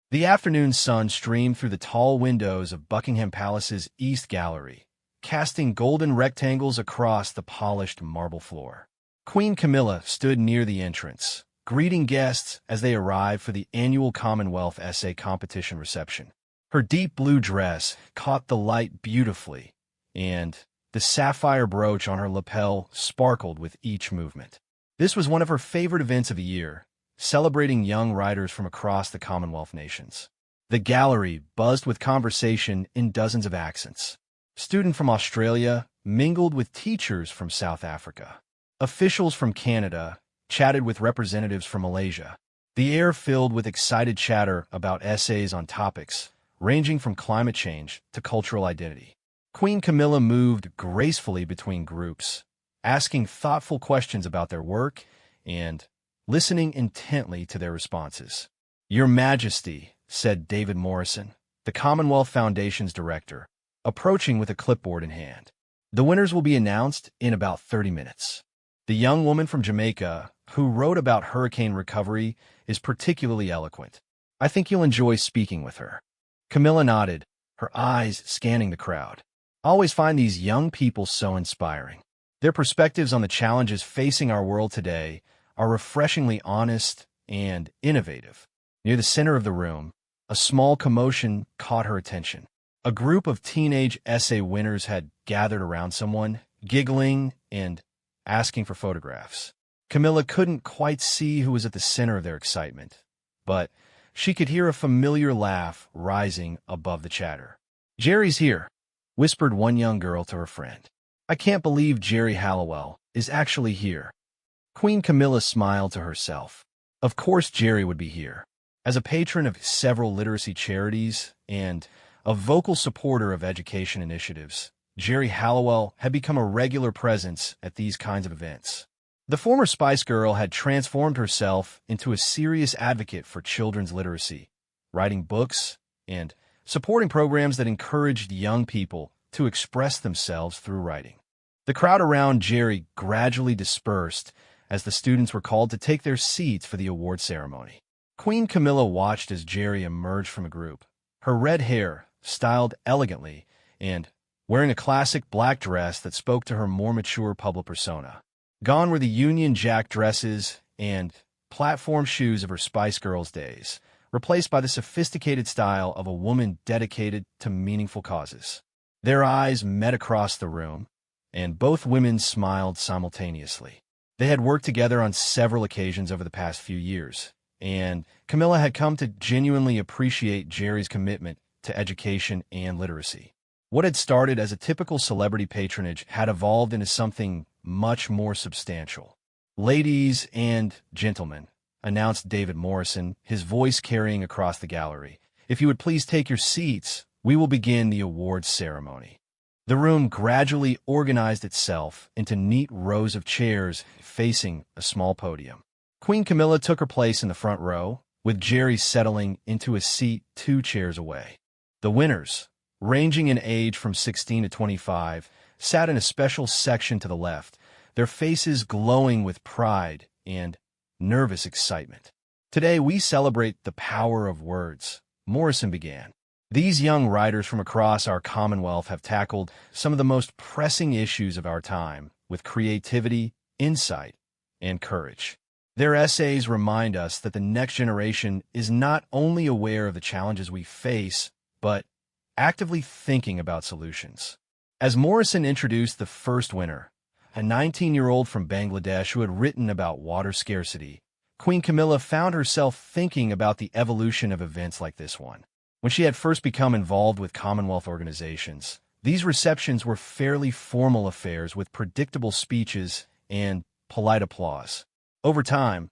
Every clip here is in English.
The afternoon sun streamed through the tall windows of Buckingham Palace's East Gallery, casting golden rectangles across the polished marble floor. Queen Camilla stood near the entrance, greeting guests as they arrived for the annual Commonwealth essay competition reception. Her deep blue dress caught the light beautifully, and the sapphire brooch on her lapel sparkled with each movement. This was one of her favorite events of the year, celebrating young writers from across the Commonwealth nations. The gallery buzzed with conversation in dozens of accents. Students from Australia mingled with teachers from South Africa. Officials from Canada chatted with representatives from Malaysia. The air filled with excited chatter about essays on topics ranging from climate change to cultural identity. Queen Camilla moved gracefully between groups, asking thoughtful questions about their work and listening intently to their responses. "Your Majesty," said David Morrison, the Commonwealth Foundation's director, approaching with a clipboard in hand. "The winners will be announced in about 30 minutes. The young woman from Jamaica, who wrote about hurricane recovery, is particularly eloquent. I think you'll enjoy speaking with her." Camilla nodded, her eyes scanning the crowd. "I always find these young people so inspiring. Their perspectives on the challenges facing our world today are refreshingly honest and innovative." Near the center of the room, a small commotion caught her attention. A group of teenage essay winners had gathered around someone, giggling and asking for photographs. Camilla couldn't quite see who was at the center of their excitement, but she could hear a familiar laugh rising above the chatter. "Geri's here," whispered one young girl to her friend. "I can't believe Geri Halliwell is actually here." Queen Camilla smiled to herself. Of course Geri would be here. As a patron of several literacy charities and a vocal supporter of education initiatives, Geri Halliwell had become a regular presence at these kinds of events. The former Spice Girl had transformed herself into a serious advocate for children's literacy, writing books and supporting programs that encouraged young people to express themselves through writing. The crowd around Geri gradually dispersed as the students were called to take their seats for the award ceremony. Queen Camilla watched as Geri emerged from a group, her red hair styled elegantly and wearing a classic black dress that spoke to her more mature public persona. Gone were the Union Jack dresses and platform shoes of her Spice Girls days, replaced by the sophisticated style of a woman dedicated to meaningful causes. Their eyes met across the room, and both women smiled simultaneously. They had worked together on several occasions over the past few years, and Camilla had come to genuinely appreciate Geri's commitment to education and literacy. What had started as a typical celebrity patronage had evolved into something much more substantial. "Ladies and gentlemen," announced David Morrison, his voice carrying across the gallery, "if you would please take your seats, we will begin the awards ceremony." The room gradually organized itself into neat rows of chairs facing a small podium. Queen Camilla took her place in the front row, with Geri settling into a seat 2 chairs away. The winners, ranging in age from 16 to 25, sat in a special section to the left, their faces glowing with pride and nervous excitement. "Today we celebrate the power of words," Morrison began. "These young writers from across our Commonwealth have tackled some of the most pressing issues of our time with creativity, insight, and courage. Their essays remind us that the next generation is not only aware of the challenges we face, but actively thinking about solutions." As Morrison introduced the first winner, a 19-year-old from Bangladesh who had written about water scarcity, Queen Camilla found herself thinking about the evolution of events like this one. When she had first become involved with Commonwealth organizations, these receptions were fairly formal affairs with predictable speeches and polite applause. Over time,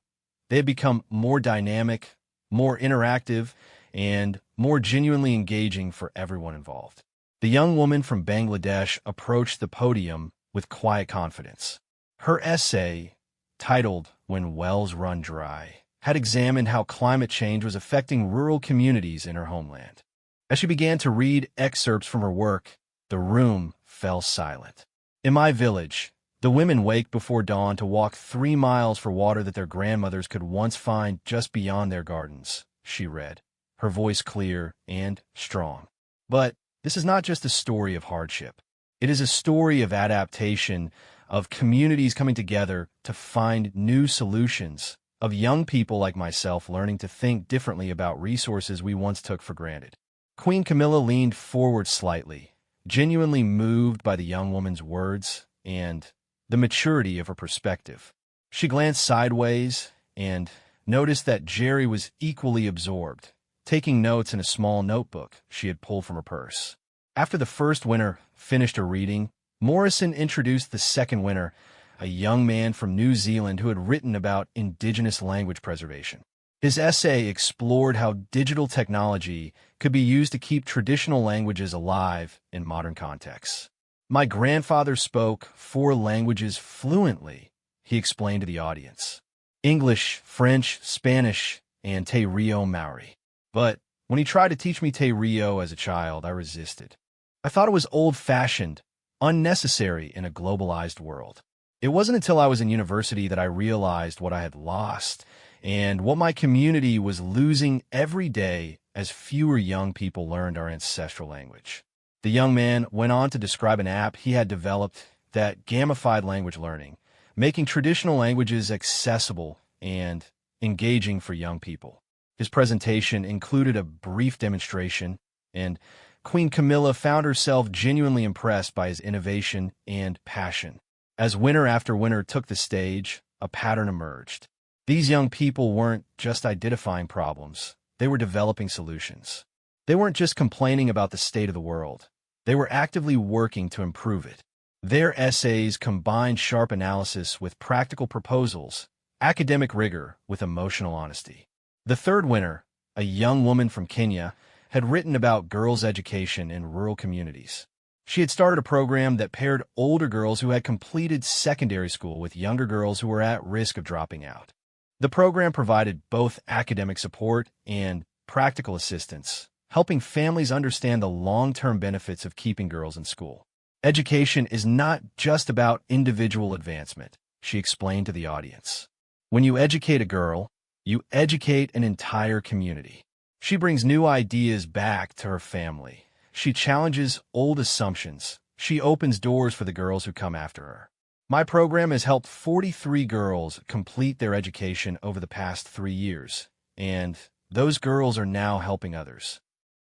they had become more dynamic, more interactive, and more genuinely engaging for everyone involved. The young woman from Bangladesh approached the podium with quiet confidence. Her essay, titled "When Wells Run Dry," had examined how climate change was affecting rural communities in her homeland. As she began to read excerpts from her work, the room fell silent. "In my village, the women wake before dawn to walk 3 miles for water that their grandmothers could once find just beyond their gardens," she read. her voice clear and strong. But this is not just a story of hardship. It is a story of adaptation, of communities coming together to find new solutions, of young people like myself learning to think differently about resources we once took for granted. Queen Camilla leaned forward slightly, genuinely moved by the young woman's words and the maturity of her perspective. She glanced sideways and noticed that Geri was equally absorbed, taking notes in a small notebook she had pulled from her purse. After the first winner finished her reading, Morrison introduced the second winner, a young man from New Zealand who had written about indigenous language preservation. His essay explored how digital technology could be used to keep traditional languages alive in modern contexts. My grandfather spoke 4 languages fluently, he explained to the audience. English, French, Spanish, and Te Reo Maori. But when he tried to teach me Te Reo as a child, I resisted. I thought it was old-fashioned, unnecessary in a globalized world. It wasn't until I was in university that I realized what I had lost and what my community was losing every day as fewer young people learned our ancestral language. The young man went on to describe an app he had developed that gamified language learning, making traditional languages accessible and engaging for young people. His presentation included a brief demonstration, and Queen Camilla found herself genuinely impressed by his innovation and passion. As winner after winner took the stage, a pattern emerged. These young people weren't just identifying problems, they were developing solutions. They weren't just complaining about the state of the world. They were actively working to improve it. Their essays combined sharp analysis with practical proposals, academic rigor with emotional honesty. The third winner, a young woman from Kenya, had written about girls' education in rural communities. She had started a program that paired older girls who had completed secondary school with younger girls who were at risk of dropping out. The program provided both academic support and practical assistance, helping families understand the long-term benefits of keeping girls in school. Education is not just about individual advancement, she explained to the audience. When you educate a girl, you educate an entire community. She brings new ideas back to her family. She challenges old assumptions. She opens doors for the girls who come after her. My program has helped 43 girls complete their education over the past 3 years, and those girls are now helping others.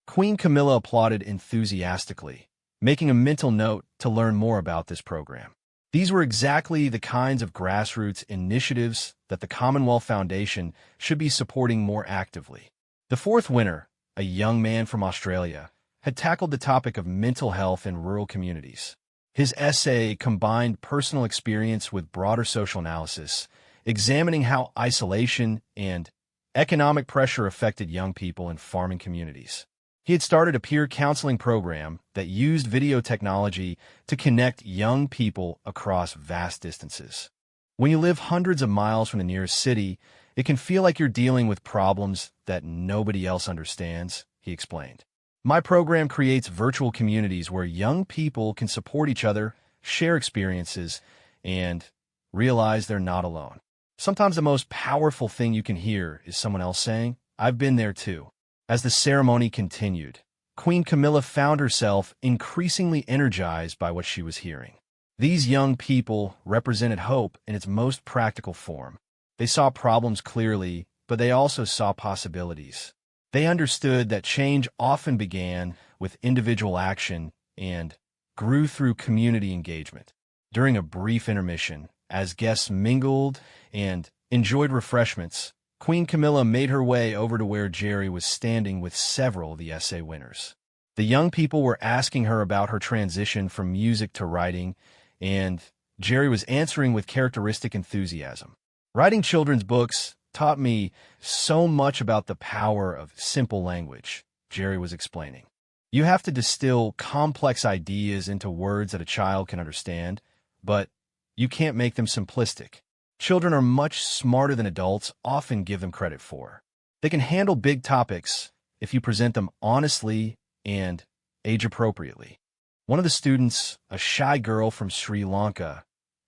Queen Camilla applauded enthusiastically, making a mental note to learn more about this program. These were exactly the kinds of grassroots initiatives that the Commonwealth Foundation should be supporting more actively. The fourth winner, a young man from Australia, had tackled the topic of mental health in rural communities. His essay combined personal experience with broader social analysis, examining how isolation and economic pressure affected young people in farming communities. He had started a peer counseling program that used video technology to connect young people across vast distances. When you live hundreds of miles from the nearest city, it can feel like you're dealing with problems that nobody else understands, he explained. My program creates virtual communities where young people can support each other, share experiences, and realize they're not alone. Sometimes the most powerful thing you can hear is someone else saying, "I've been there too." As the ceremony continued, Queen Camilla found herself increasingly energized by what she was hearing. These young people represented hope in its most practical form. They saw problems clearly, but they also saw possibilities. They understood that change often began with individual action and grew through community engagement. During a brief intermission, as guests mingled and enjoyed refreshments, Queen Camilla made her way over to where Geri was standing with several of the essay winners. The young people were asking her about her transition from music to writing, and Geri was answering with characteristic enthusiasm. Writing children's books taught me so much about the power of simple language, Geri was explaining. You have to distill complex ideas into words that a child can understand, but you can't make them simplistic. Children are much smarter than adults often give them credit for. They can handle big topics if you present them honestly and age-appropriately. One of the students, a shy girl from Sri Lanka,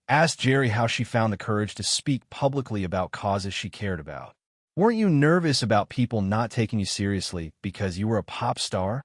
asked Geri how she found the courage to speak publicly about causes she cared about. Weren't you nervous about people not taking you seriously because you were a pop star?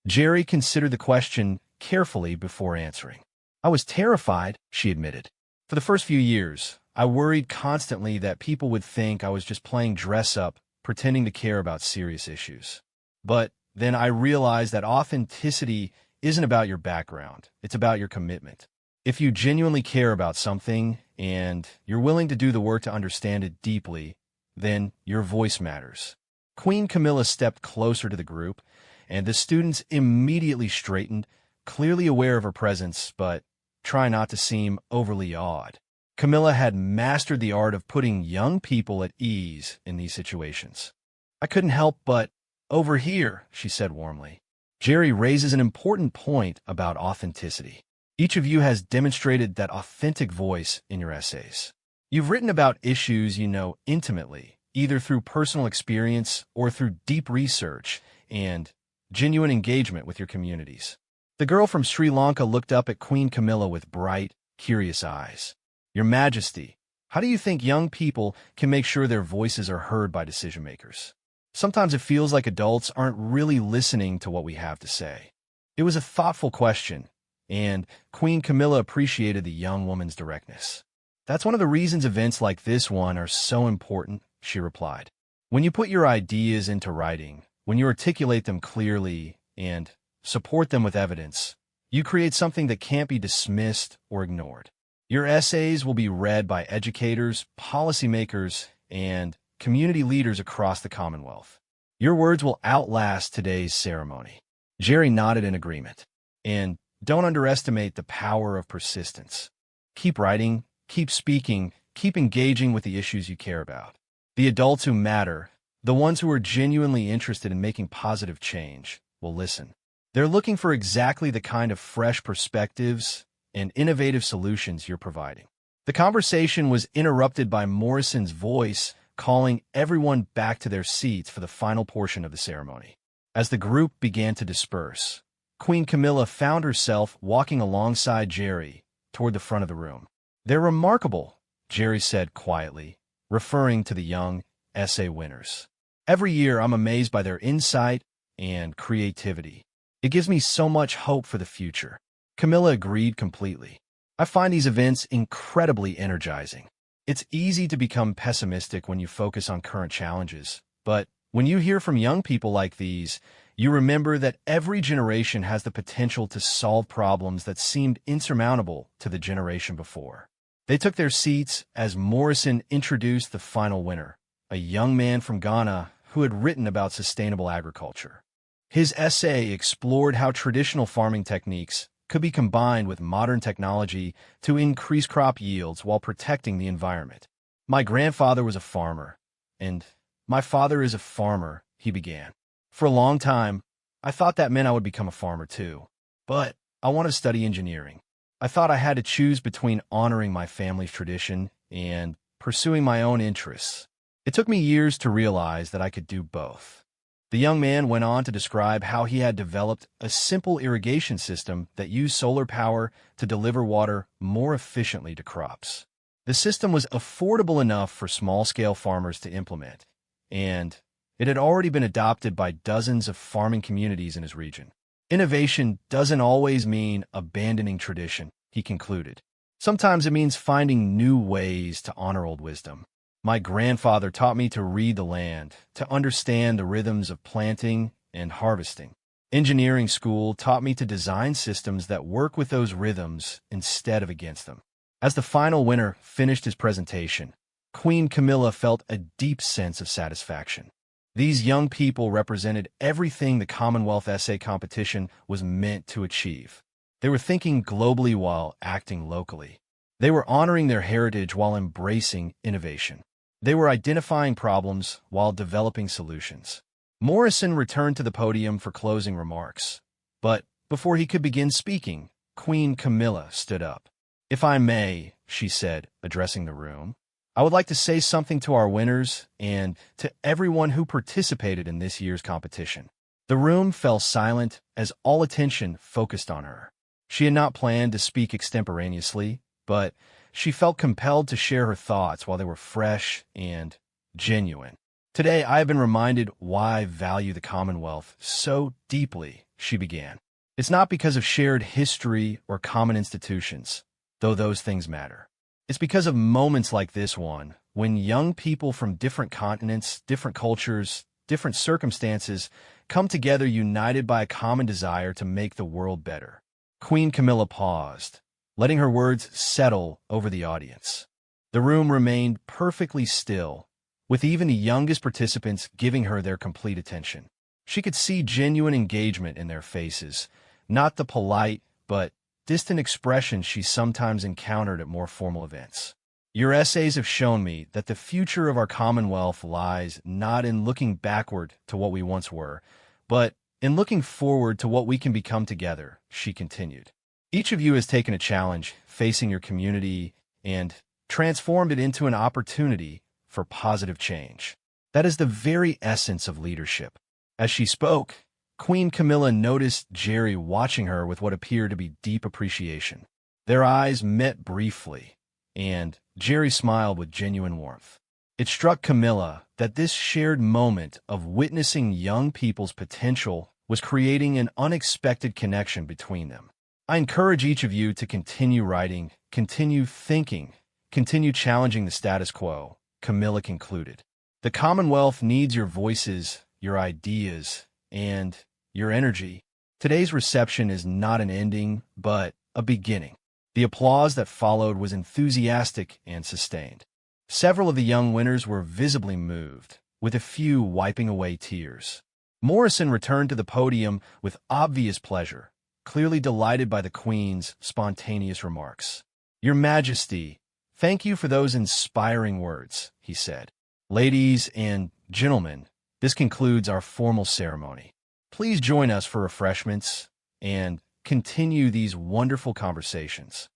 Geri considered the question carefully before answering. I was terrified, she admitted. For the first few years, I worried constantly that people would think I was just playing dress-up, pretending to care about serious issues. But then I realized that authenticity isn't about your background, it's about your commitment. If you genuinely care about something and you're willing to do the work to understand it deeply, then your voice matters. Queen Camilla stepped closer to the group, and the students immediately straightened, clearly aware of her presence, but trying not to seem overly awed. Camilla had mastered the art of putting young people at ease in these situations. I couldn't help but overhear, she said warmly. Geri raises an important point about authenticity. Each of you has demonstrated that authentic voice in your essays. You've written about issues you know intimately, either through personal experience or through deep research and genuine engagement with your communities. The girl from Sri Lanka looked up at Queen Camilla with bright, curious eyes. Your Majesty, how do you think young people can make sure their voices are heard by decision-makers? Sometimes it feels like adults aren't really listening to what we have to say. It was a thoughtful question, and Queen Camilla appreciated the young woman's directness. That's one of the reasons events like this one are so important, she replied. When you put your ideas into writing, when you articulate them clearly and support them with evidence, you create something that can't be dismissed or ignored. Your essays will be read by educators, policymakers, and community leaders across the Commonwealth. Your words will outlast today's ceremony. Geri nodded in agreement. And don't underestimate the power of persistence. Keep writing, keep speaking, keep engaging with the issues you care about. The adults who matter, the ones who are genuinely interested in making positive change, will listen. They're looking for exactly the kind of fresh perspectives and innovative solutions you're providing. The conversation was interrupted by Morrison's voice calling everyone back to their seats for the final portion of the ceremony. As the group began to disperse, Queen Camilla found herself walking alongside Geri toward the front of the room. They're remarkable, Geri said quietly, referring to the young essay winners. Every year I'm amazed by their insight and creativity. It gives me so much hope for the future. Camilla agreed completely. I find these events incredibly energizing. It's easy to become pessimistic when you focus on current challenges, but when you hear from young people like these, you remember that every generation has the potential to solve problems that seemed insurmountable to the generation before. They took their seats as Morrison introduced the final winner, a young man from Ghana who had written about sustainable agriculture. His essay explored how traditional farming techniques could be combined with modern technology to increase crop yields while protecting the environment. My grandfather was a farmer, and my father is a farmer, he began. For a long time, I thought that meant I would become a farmer too. But I want to study engineering. I thought I had to choose between honoring my family's tradition and pursuing my own interests. It took me years to realize that I could do both. The young man went on to describe how he had developed a simple irrigation system that used solar power to deliver water more efficiently to crops. The system was affordable enough for small-scale farmers to implement, and it had already been adopted by dozens of farming communities in his region. Innovation doesn't always mean abandoning tradition, he concluded. Sometimes it means finding new ways to honor old wisdom. My grandfather taught me to read the land, to understand the rhythms of planting and harvesting. Engineering school taught me to design systems that work with those rhythms instead of against them. As the final winner finished his presentation, Queen Camilla felt a deep sense of satisfaction. These young people represented everything the Commonwealth essay competition was meant to achieve. They were thinking globally while acting locally. They were honoring their heritage while embracing innovation. They were identifying problems while developing solutions. Morrison returned to the podium for closing remarks. But before he could begin speaking, Queen Camilla stood up. "If I may," she said, addressing the room, "I would like to say something to our winners and to everyone who participated in this year's competition." The room fell silent as all attention focused on her. She had not planned to speak extemporaneously, but she felt compelled to share her thoughts while they were fresh and genuine. Today, I have been reminded why I value the Commonwealth so deeply, she began. It's not because of shared history or common institutions, though those things matter. It's because of moments like this one, when young people from different continents, different cultures, different circumstances come together united by a common desire to make the world better. Queen Camilla paused, letting her words settle over the audience. The room remained perfectly still, with even the youngest participants giving her their complete attention. She could see genuine engagement in their faces, not the polite but distant expressions she sometimes encountered at more formal events. Your essays have shown me that the future of our Commonwealth lies not in looking backward to what we once were, but in looking forward to what we can become together, she continued. Each of you has taken a challenge facing your community and transformed it into an opportunity for positive change. That is the very essence of leadership. As she spoke, Queen Camilla noticed Geri watching her with what appeared to be deep appreciation. Their eyes met briefly, and Geri smiled with genuine warmth. It struck Camilla that this shared moment of witnessing young people's potential was creating an unexpected connection between them. I encourage each of you to continue writing, continue thinking, continue challenging the status quo, Camilla concluded. The Commonwealth needs your voices, your ideas, and your energy. Today's reception is not an ending, but a beginning. The applause that followed was enthusiastic and sustained. Several of the young winners were visibly moved, with a few wiping away tears. Morrison returned to the podium with obvious pleasure, clearly delighted by the Queen's spontaneous remarks. "Your Majesty, thank you for those inspiring words," he said. "Ladies and gentlemen, this concludes our formal ceremony. Please join us for refreshments and continue these wonderful conversations."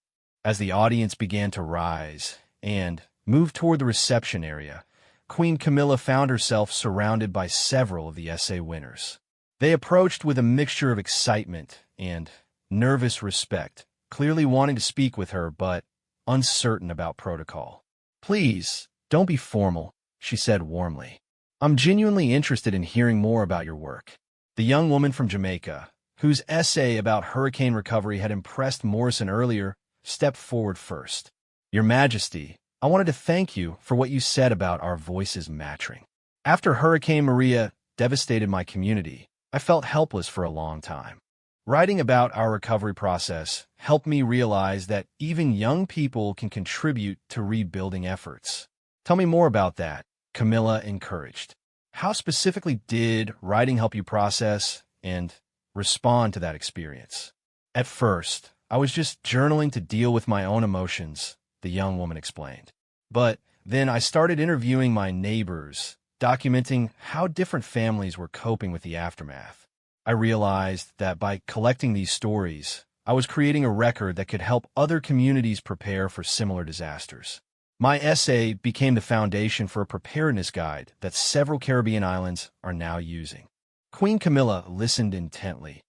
As the audience began to rise and move toward the reception area, Queen Camilla found herself surrounded by several of the essay winners. They approached with a mixture of excitement and nervous respect, clearly wanting to speak with her but uncertain about protocol. "Please, don't be formal," she said warmly. "I'm genuinely interested in hearing more about your work." The young woman from Jamaica, whose essay about hurricane recovery had impressed Morrison earlier, stepped forward first. "Your Majesty, I wanted to thank you for what you said about our voices matching. After Hurricane Maria devastated my community, I felt helpless for a long time. Writing about our recovery process helped me realize that even young people can contribute to rebuilding efforts." "Tell me more about that," Camilla encouraged. "How specifically did writing help you process and respond to that experience?" "At first, I was just journaling to deal with my own emotions," the young woman explained. "But then I started interviewing my neighbors, documenting how different families were coping with the aftermath. I realized that by collecting these stories, I was creating a record that could help other communities prepare for similar disasters. My essay became the foundation for a preparedness guide that several Caribbean islands are now using." Queen Camilla listened intently,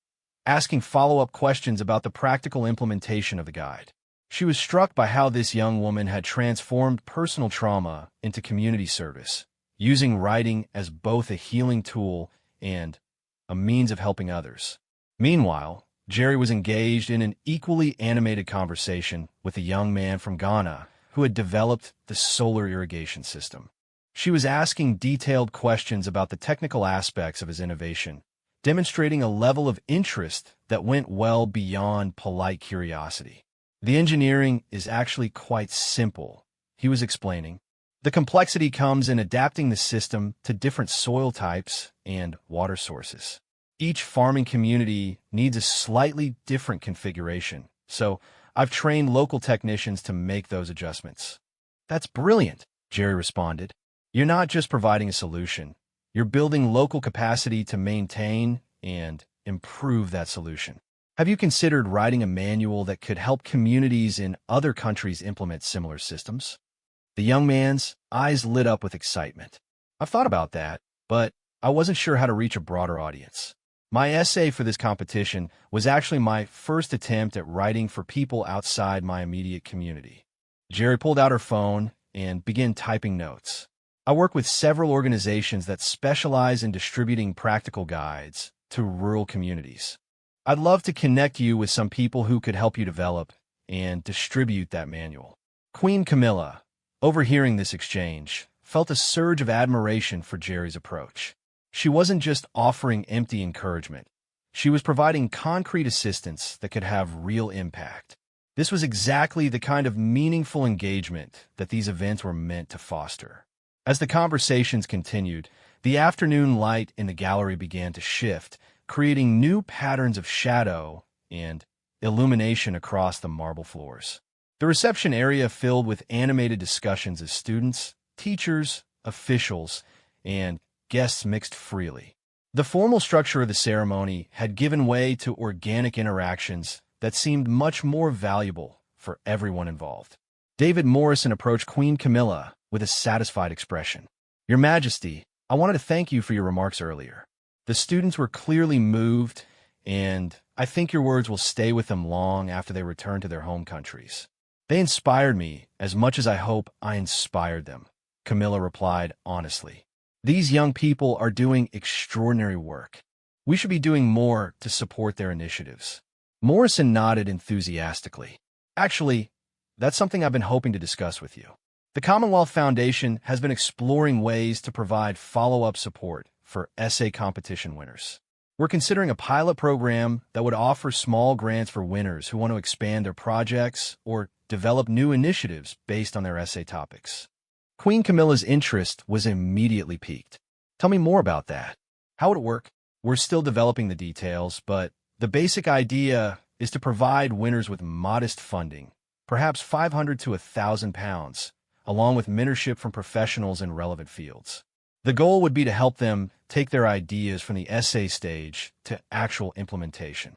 asking follow-up questions about the practical implementation of the guide. She was struck by how this young woman had transformed personal trauma into community service, using writing as both a healing tool and a means of helping others. Meanwhile, Geri was engaged in an equally animated conversation with a young man from Ghana who had developed the solar irrigation system. She was asking detailed questions about the technical aspects of his innovation, demonstrating a level of interest that went well beyond polite curiosity. "The engineering is actually quite simple," he was explaining. "The complexity comes in adapting the system to different soil types and water sources. Each farming community needs a slightly different configuration, so I've trained local technicians to make those adjustments." "That's brilliant," Geri responded. "You're not just providing a solution, you're building local capacity to maintain and improve that solution. Have you considered writing a manual that could help communities in other countries implement similar systems?" The young man's eyes lit up with excitement. "I've thought about that, but I wasn't sure how to reach a broader audience. My essay for this competition was actually my first attempt at writing for people outside my immediate community." Geri pulled out her phone and began typing notes. I work with several organizations that specialize in distributing practical guides to rural communities. I'd love to connect you with some people who could help you develop and distribute that manual. Queen Camilla, overhearing this exchange, felt a surge of admiration for Geri's approach. She wasn't just offering empty encouragement. She was providing concrete assistance that could have real impact. This was exactly the kind of meaningful engagement that these events were meant to foster. As the conversations continued, the afternoon light in the gallery began to shift, creating new patterns of shadow and illumination across the marble floors. The reception area filled with animated discussions as students, teachers, officials, and guests mixed freely. The formal structure of the ceremony had given way to organic interactions that seemed much more valuable for everyone involved. David Morrison approached Queen Camilla with a satisfied expression. "Your Majesty, I wanted to thank you for your remarks earlier. The students were clearly moved, and I think your words will stay with them long after they return to their home countries." "They inspired me as much as I hope I inspired them," Camilla replied honestly. "These young people are doing extraordinary work. We should be doing more to support their initiatives." Morrison nodded enthusiastically. "Actually, that's something I've been hoping to discuss with you. The Commonwealth Foundation has been exploring ways to provide follow-up support for essay competition winners. We're considering a pilot program that would offer small grants for winners who want to expand their projects or develop new initiatives based on their essay topics." Queen Camilla's interest was immediately piqued. "Tell me more about that. How would it work?" "We're still developing the details, but the basic idea is to provide winners with modest funding, perhaps £500 to £1,000, along with mentorship from professionals in relevant fields. The goal would be to help them take their ideas from the essay stage to actual implementation."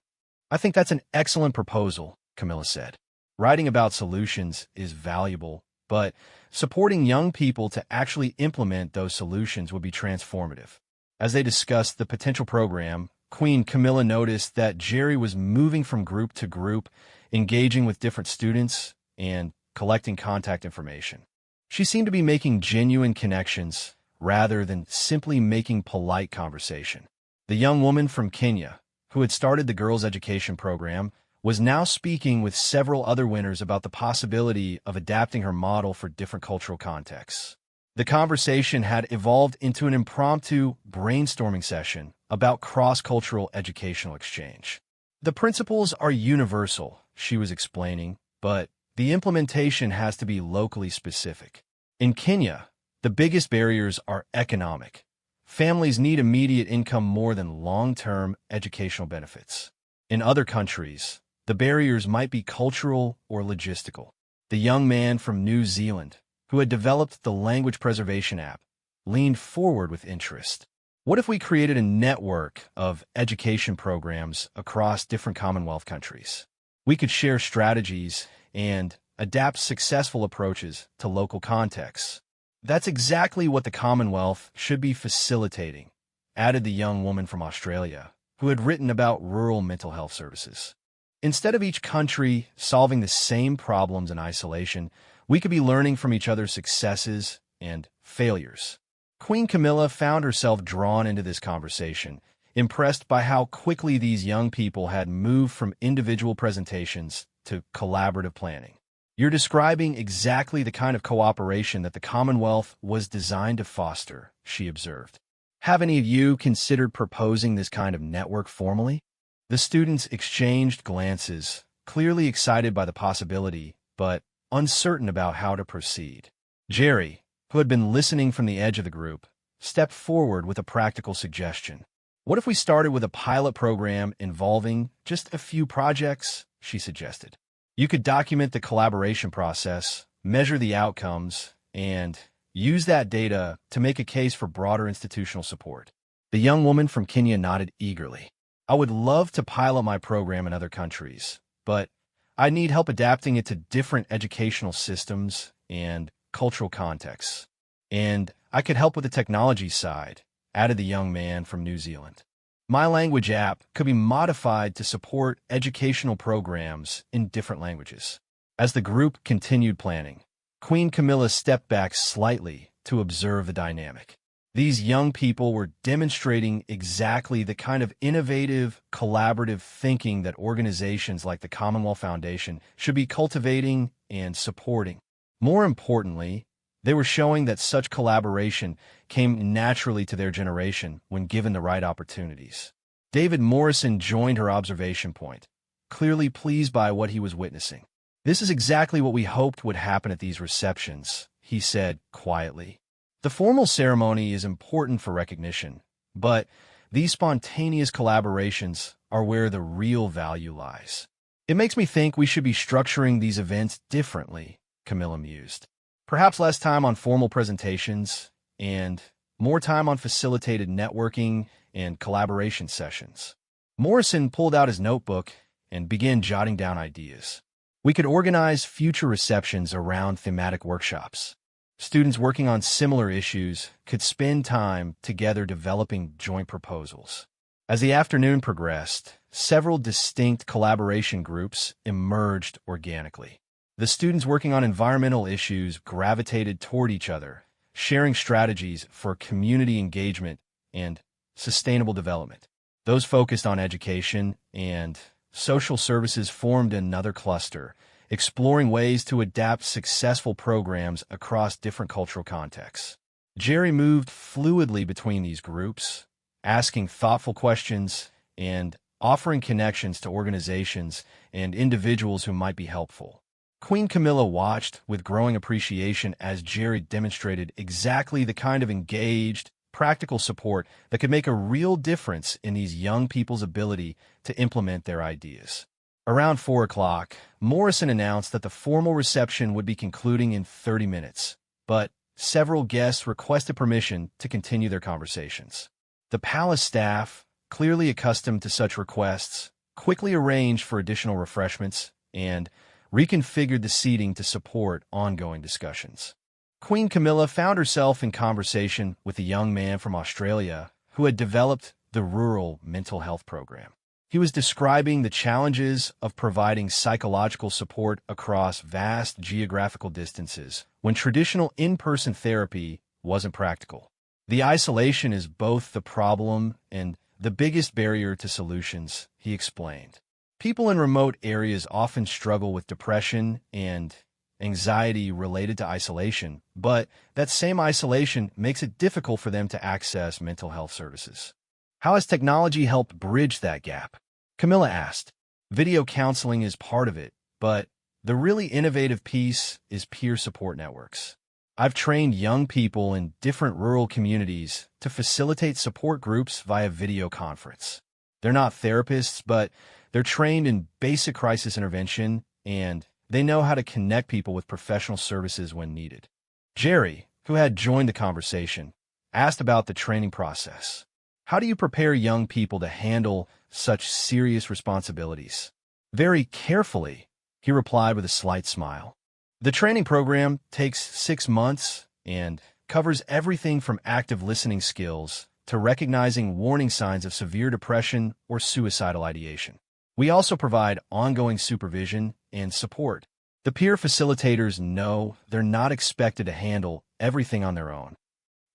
"I think that's an excellent proposal," Camilla said. "Writing about solutions is valuable, but supporting young people to actually implement those solutions would be transformative." As they discussed the potential program, Queen Camilla noticed that Geri was moving from group to group, engaging with different students and collecting contact information. She seemed to be making genuine connections rather than simply making polite conversation. The young woman from Kenya, who had started the girls' education program, was now speaking with several other winners about the possibility of adapting her model for different cultural contexts. The conversation had evolved into an impromptu brainstorming session about cross-cultural educational exchange. "The principles are universal," she was explaining, "but the implementation has to be locally specific. In Kenya, the biggest barriers are economic. Families need immediate income more than long-term educational benefits. In other countries, the barriers might be cultural or logistical." The young man from New Zealand, who had developed the language preservation app, leaned forward with interest. "What if we created a network of education programs across different Commonwealth countries? We could share strategies and adapt successful approaches to local contexts." "That's exactly what the Commonwealth should be facilitating," added the young woman from Australia, who had written about rural mental health services. "Instead of each country solving the same problems in isolation, we could be learning from each other's successes and failures." Queen Camilla found herself drawn into this conversation, impressed by how quickly these young people had moved from individual presentations to collaborative planning. "You're describing exactly the kind of cooperation that the Commonwealth was designed to foster," she observed. "Have any of you considered proposing this kind of network formally?" The students exchanged glances, clearly excited by the possibility, but uncertain about how to proceed. Geri, who had been listening from the edge of the group, stepped forward with a practical suggestion. "What if we started with a pilot program involving just a few projects?" she suggested. "You could document the collaboration process, measure the outcomes, and use that data to make a case for broader institutional support." The young woman from Kenya nodded eagerly. "I would love to pilot my program in other countries, but I need help adapting it to different educational systems and cultural contexts. And I could help with the technology side," added the young man from New Zealand. "My language app could be modified to support educational programs in different languages." As the group continued planning, Queen Camilla stepped back slightly to observe the dynamic. These young people were demonstrating exactly the kind of innovative, collaborative thinking that organizations like the Commonwealth Foundation should be cultivating and supporting. More importantly, they were showing that such collaboration came naturally to their generation when given the right opportunities. David Morrison joined her observation point, clearly pleased by what he was witnessing. "This is exactly what we hoped would happen at these receptions," he said quietly. "The formal ceremony is important for recognition, but these spontaneous collaborations are where the real value lies. It makes me think we should be structuring these events differently," Camilla mused. "Perhaps less time on formal presentations and more time on facilitated networking and collaboration sessions." Morrison pulled out his notebook and began jotting down ideas. "We could organize future receptions around thematic workshops. Students working on similar issues could spend time together developing joint proposals." As the afternoon progressed, several distinct collaboration groups emerged organically. The students working on environmental issues gravitated toward each other, sharing strategies for community engagement and sustainable development. Those focused on education and social services formed another cluster, exploring ways to adapt successful programs across different cultural contexts. Geri moved fluidly between these groups, asking thoughtful questions and offering connections to organizations and individuals who might be helpful. Queen Camilla watched with growing appreciation as Geri demonstrated exactly the kind of engaged, practical support that could make a real difference in these young people's ability to implement their ideas. Around 4 o'clock, Morrison announced that the formal reception would be concluding in 30 minutes, but several guests requested permission to continue their conversations. The palace staff, clearly accustomed to such requests, quickly arranged for additional refreshments and reconfigured the seating to support ongoing discussions. Queen Camilla found herself in conversation with a young man from Australia who had developed the Rural Mental Health Program. He was describing the challenges of providing psychological support across vast geographical distances when traditional in-person therapy wasn't practical. "The isolation is both the problem and the biggest barrier to solutions," he explained. "People in remote areas often struggle with depression and anxiety related to isolation, but that same isolation makes it difficult for them to access mental health services. How has technology helped bridge that gap?" Camilla asked. "Video counseling is part of it, but the really innovative piece is peer support networks. I've trained young people in different rural communities to facilitate support groups via video conference. They're not therapists, but they're trained in basic crisis intervention, and they know how to connect people with professional services when needed." Geri, who had joined the conversation, asked about the training process. "How do you prepare young people to handle such serious responsibilities?" "Very carefully," he replied with a slight smile. "The training program takes 6 months and covers everything from active listening skills to recognizing warning signs of severe depression or suicidal ideation. We also provide ongoing supervision and support. The peer facilitators know they're not expected to handle everything on their own."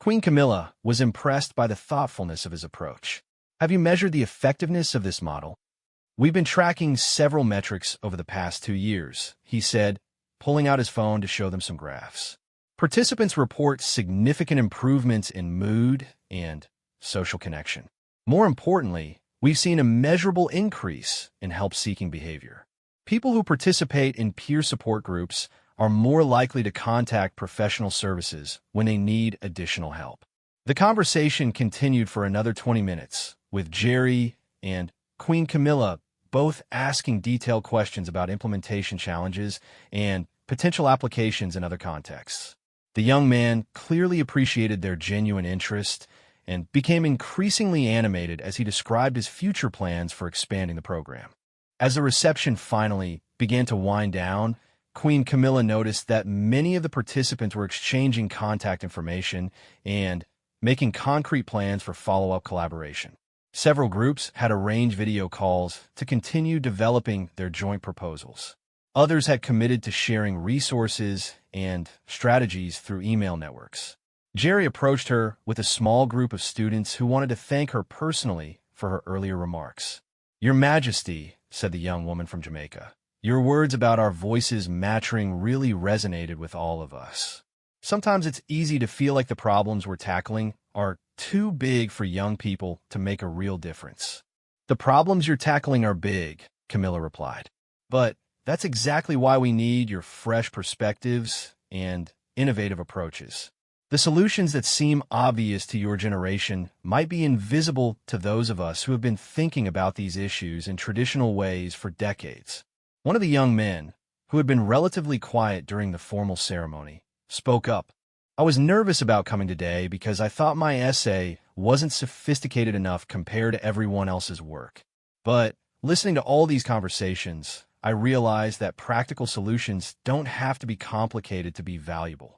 Queen Camilla was impressed by the thoughtfulness of his approach. "Have you measured the effectiveness of this model?" "We've been tracking several metrics over the past 2 years," he said, pulling out his phone to show them some graphs. "Participants report significant improvements in mood and social connection. More importantly, we've seen a measurable increase in help-seeking behavior. People who participate in peer support groups are more likely to contact professional services when they need additional help." The conversation continued for another 20 minutes, with Geri and Queen Camilla both asking detailed questions about implementation challenges and potential applications in other contexts. The young man clearly appreciated their genuine interest and became increasingly animated as he described his future plans for expanding the program. As the reception finally began to wind down, Queen Camilla noticed that many of the participants were exchanging contact information and making concrete plans for follow-up collaboration. Several groups had arranged video calls to continue developing their joint proposals. Others had committed to sharing resources and strategies through email networks. Geri approached her with a small group of students who wanted to thank her personally for her earlier remarks. "Your Majesty," said the young woman from Jamaica, "your words about our voices matching really resonated with all of us. Sometimes it's easy to feel like the problems we're tackling are too big for young people to make a real difference." "The problems you're tackling are big," Camilla replied. "But that's exactly why we need your fresh perspectives and innovative approaches. The solutions that seem obvious to your generation might be invisible to those of us who have been thinking about these issues in traditional ways for decades." One of the young men, who had been relatively quiet during the formal ceremony, spoke up. "I was nervous about coming today because I thought my essay wasn't sophisticated enough compared to everyone else's work. But listening to all these conversations, I realized that practical solutions don't have to be complicated to be valuable.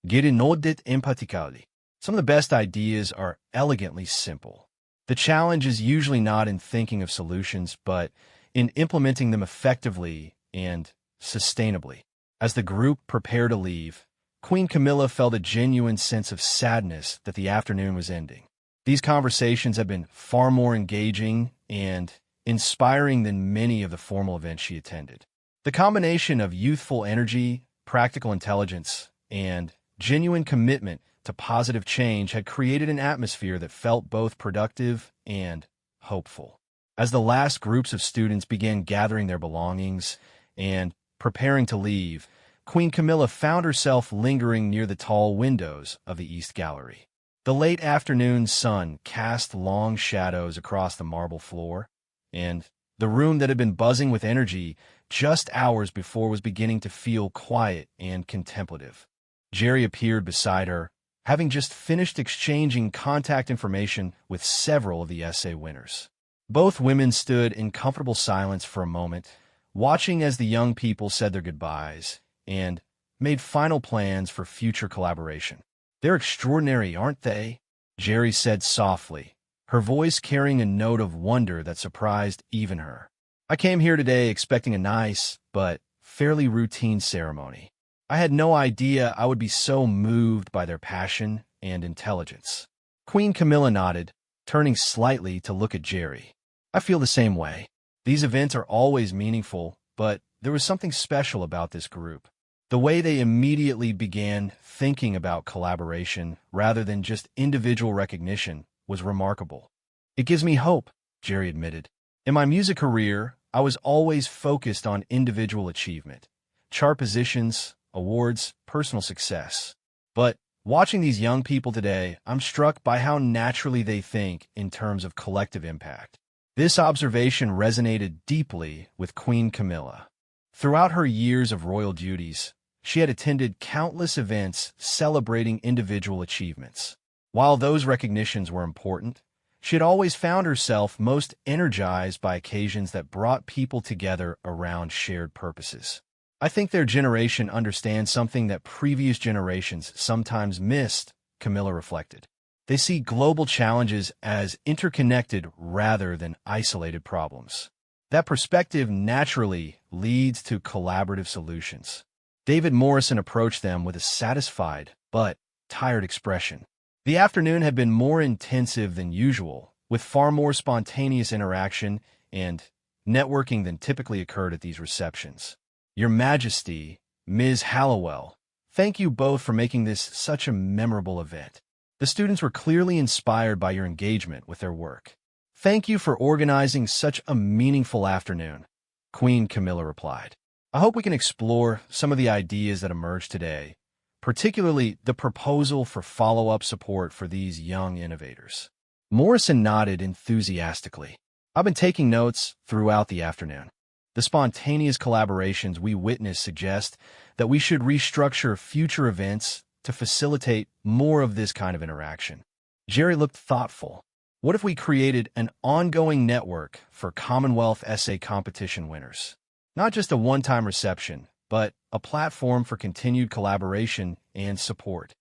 Geri Halliwell. Some of the best ideas are elegantly simple. The challenge is usually not in thinking of solutions, but in implementing them effectively and sustainably." As the group prepared to leave, Queen Camilla felt a genuine sense of sadness that the afternoon was ending. These conversations have been far more engaging and inspiring than many of the formal events she attended. The combination of youthful energy, practical intelligence, and genuine commitment to positive change had created an atmosphere that felt both productive and hopeful. As the last groups of students began gathering their belongings and preparing to leave, Queen Camilla found herself lingering near the tall windows of the East Gallery. The late afternoon sun cast long shadows across the marble floor, and the room that had been buzzing with energy just hours before was beginning to feel quiet and contemplative. Geri appeared beside her, having just finished exchanging contact information with several of the essay winners. Both women stood in comfortable silence for a moment, watching as the young people said their goodbyes and made final plans for future collaboration. "They're extraordinary, aren't they?" Geri said softly, her voice carrying a note of wonder that surprised even her. "I came here today expecting a nice, but fairly routine ceremony. I had no idea I would be so moved by their passion and intelligence." Queen Camilla nodded, turning slightly to look at Geri. "I feel the same way. These events are always meaningful, but there was something special about this group. The way they immediately began thinking about collaboration rather than just individual recognition was remarkable." "It gives me hope," Geri admitted. "In my music career, I was always focused on individual achievement, chart positions, awards, personal success. But watching these young people today, I'm struck by how naturally they think in terms of collective impact." This observation resonated deeply with Queen Camilla. Throughout her years of royal duties, she had attended countless events celebrating individual achievements. While those recognitions were important, she had always found herself most energized by occasions that brought people together around shared purposes. "I think their generation understands something that previous generations sometimes missed," Camilla reflected. "They see global challenges as interconnected rather than isolated problems. That perspective naturally leads to collaborative solutions." David Morrison approached them with a satisfied but tired expression. The afternoon had been more intensive than usual, with far more spontaneous interaction and networking than typically occurred at these receptions. "Your Majesty, Ms. Halliwell, thank you both for making this such a memorable event. The students were clearly inspired by your engagement with their work. Thank you for organizing such a meaningful afternoon," Queen Camilla replied. "I hope we can explore some of the ideas that emerged today, particularly the proposal for follow-up support for these young innovators." Morrison nodded enthusiastically. "I've been taking notes throughout the afternoon. The spontaneous collaborations we witnessed suggest that we should restructure future events to facilitate more of this kind of interaction." Geri looked thoughtful. "What if we created an ongoing network for Commonwealth essay competition winners? Not just a one-time reception, but a platform for continued collaboration and support."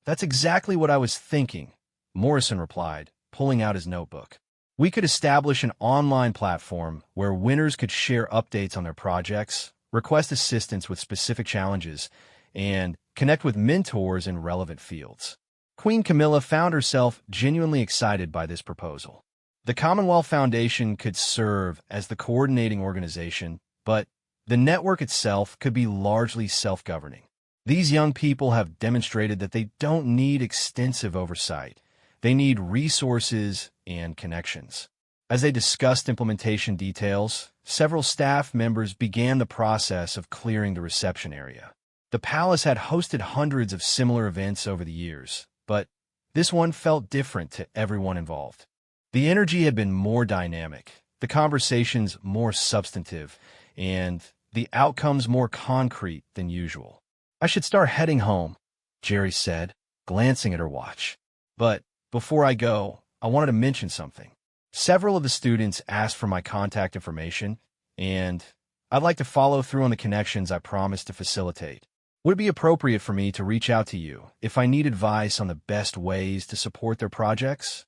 "That's exactly what I was thinking," Morrison replied, pulling out his notebook. "We could establish an online platform where winners could share updates on their projects, request assistance with specific challenges, and connect with mentors in relevant fields. Queen Camilla found herself genuinely excited by this proposal. The Commonwealth Foundation could serve as the coordinating organization, but the network itself could be largely self-governing. These young people have demonstrated that they don't need extensive oversight. They need resources and connections. As they discussed implementation details, several staff members began the process of clearing the reception area. The palace had hosted hundreds of similar events over the years, but this one felt different to everyone involved. The energy had been more dynamic, the conversations more substantive, and the outcomes more concrete than usual. "I should start heading home," Geri said, glancing at her watch. "But before I go, I wanted to mention something. Several of the students asked for my contact information, and I'd like to follow through on the connections I promised to facilitate. Would it be appropriate for me to reach out to you if I need advice on the best ways to support their projects?"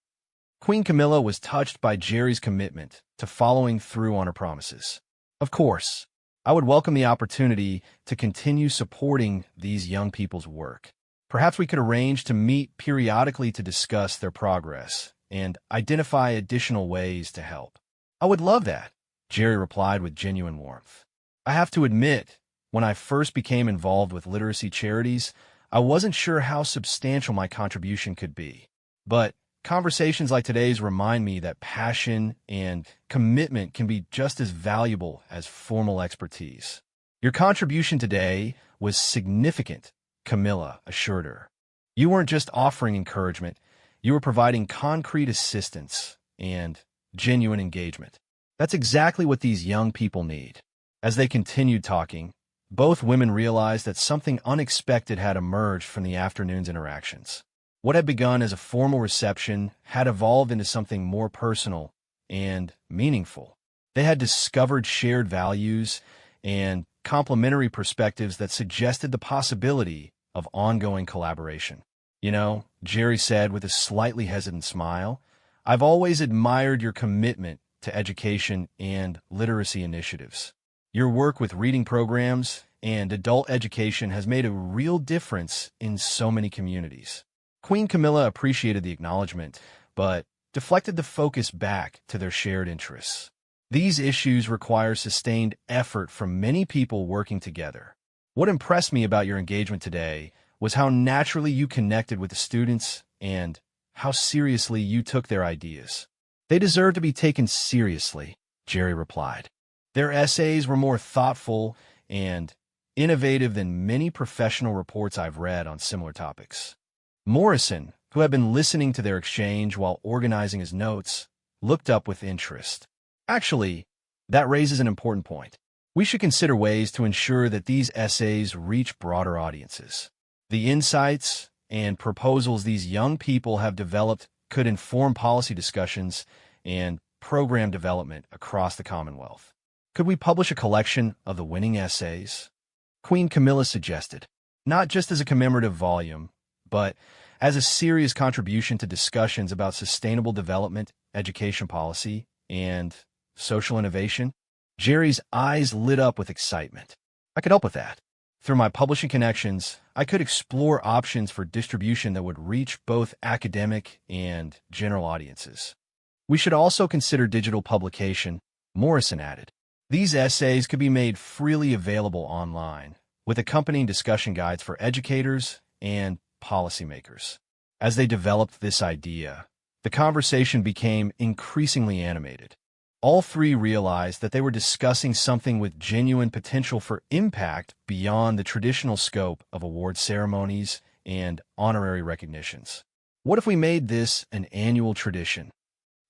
Queen Camilla was touched by Geri's commitment to following through on her promises. "Of course, I would welcome the opportunity to continue supporting these young people's work. Perhaps we could arrange to meet periodically to discuss their progress and identify additional ways to help." "I would love that," Geri replied with genuine warmth. "I have to admit, when I first became involved with literacy charities, I wasn't sure how substantial my contribution could be. But conversations like today's remind me that passion and commitment can be just as valuable as formal expertise." "Your contribution today was significant," Camilla assured her. "You weren't just offering encouragement, you were providing concrete assistance and genuine engagement. That's exactly what these young people need." As they continued talking, both women realized that something unexpected had emerged from the afternoon's interactions. What had begun as a formal reception had evolved into something more personal and meaningful. They had discovered shared values and complementary perspectives that suggested the possibility of ongoing collaboration. "You know," Geri said with a slightly hesitant smile, "I've always admired your commitment to education and literacy initiatives. Your work with reading programs and adult education has made a real difference in so many communities." Queen Camilla appreciated the acknowledgement, but deflected the focus back to their shared interests. "These issues require sustained effort from many people working together. What impressed me about your engagement today was how naturally you connected with the students and how seriously you took their ideas." "They deserve to be taken seriously," Geri replied. "Their essays were more thoughtful and innovative than many professional reports I've read on similar topics." Morrison, who had been listening to their exchange while organizing his notes, looked up with interest. "Actually, that raises an important point. We should consider ways to ensure that these essays reach broader audiences. The insights and proposals these young people have developed could inform policy discussions and program development across the Commonwealth. Could we publish a collection of the winning essays?" Queen Camilla suggested, "Not just as a commemorative volume, but as a serious contribution to discussions about sustainable development, education policy, and social innovation." Geri's eyes lit up with excitement. "I could help with that. Through my publishing connections, I could explore options for distribution that would reach both academic and general audiences. We should also consider digital publication," Morrison added. "These essays could be made freely available online, with accompanying discussion guides for educators and policymakers." As they developed this idea, the conversation became increasingly animated. All three realized that they were discussing something with genuine potential for impact beyond the traditional scope of award ceremonies and honorary recognitions. "What if we made this an annual tradition?"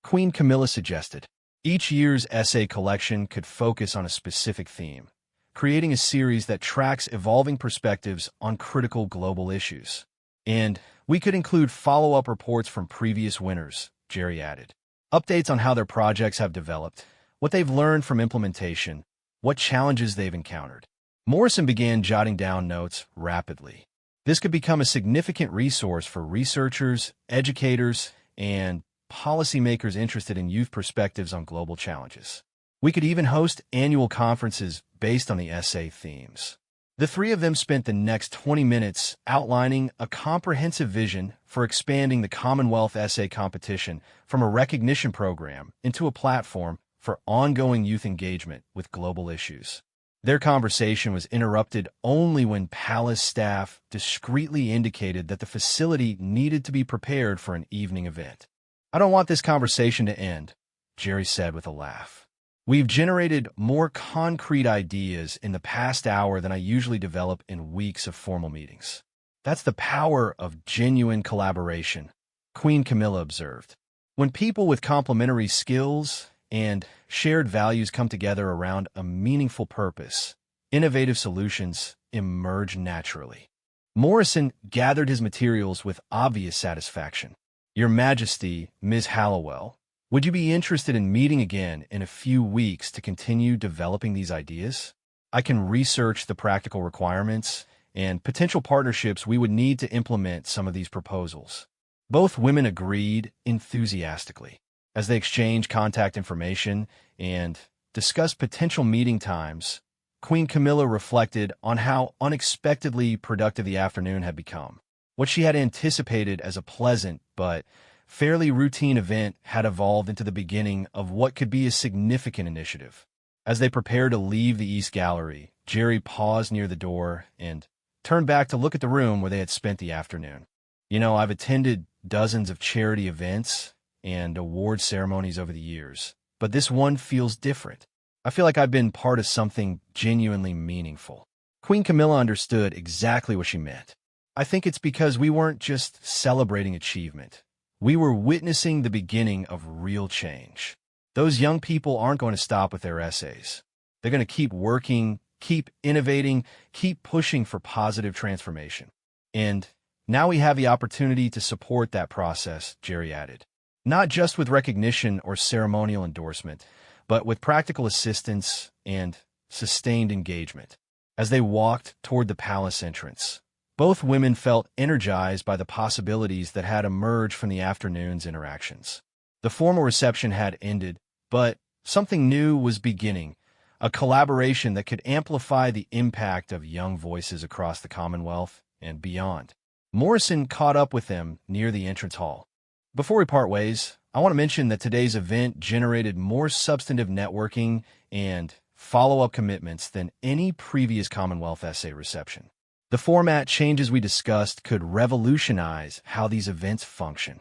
Queen Camilla suggested. Each year's essay collection could focus on a specific theme, creating a series that tracks evolving perspectives on critical global issues. "And we could include follow-up reports from previous winners," Geri added. "Updates on how their projects have developed, what they've learned from implementation, what challenges they've encountered." Morrison began jotting down notes rapidly. This could become a significant resource for researchers, educators, and policymakers interested in youth perspectives on global challenges. We could even host annual conferences based on the essay themes. The three of them spent the next 20 minutes outlining a comprehensive vision for expanding the Commonwealth essay competition from a recognition program into a platform for ongoing youth engagement with global issues. Their conversation was interrupted only when palace staff discreetly indicated that the facility needed to be prepared for an evening event. "I don't want this conversation to end," Geri said with a laugh. "We've generated more concrete ideas in the past hour than I usually develop in weeks of formal meetings." "That's the power of genuine collaboration," Queen Camilla observed. "When people with complementary skills and shared values come together around a meaningful purpose, innovative solutions emerge naturally." Morrison gathered his materials with obvious satisfaction. "Your Majesty, Ms. Halliwell, would you be interested in meeting again in a few weeks to continue developing these ideas? I can research the practical requirements and potential partnerships we would need to implement some of these proposals." Both women agreed enthusiastically. As they exchanged contact information and discussed potential meeting times, Queen Camilla reflected on how unexpectedly productive the afternoon had become. What she had anticipated as a pleasant but fairly routine event had evolved into the beginning of what could be a significant initiative. As they prepared to leave the East Gallery, Geri paused near the door and turned back to look at the room where they had spent the afternoon. I've attended dozens of charity events and award ceremonies over the years, but this one feels different. I feel like I've been part of something genuinely meaningful." Queen Camilla understood exactly what she meant. "I think it's because we weren't just celebrating achievement. We were witnessing the beginning of real change. Those young people aren't going to stop with their essays. They're going to keep working, keep innovating, keep pushing for positive transformation. And now we have the opportunity to support that process," Geri added. "Not just with recognition or ceremonial endorsement, but with practical assistance and sustained engagement." As they walked toward the palace entrance, both women felt energized by the possibilities that had emerged from the afternoon's interactions. The formal reception had ended, but something new was beginning, a collaboration that could amplify the impact of young voices across the Commonwealth and beyond. Morrison caught up with them near the entrance hall. "Before we part ways, I want to mention that today's event generated more substantive networking and follow-up commitments than any previous Commonwealth essay reception. The format changes we discussed could revolutionize how these events function.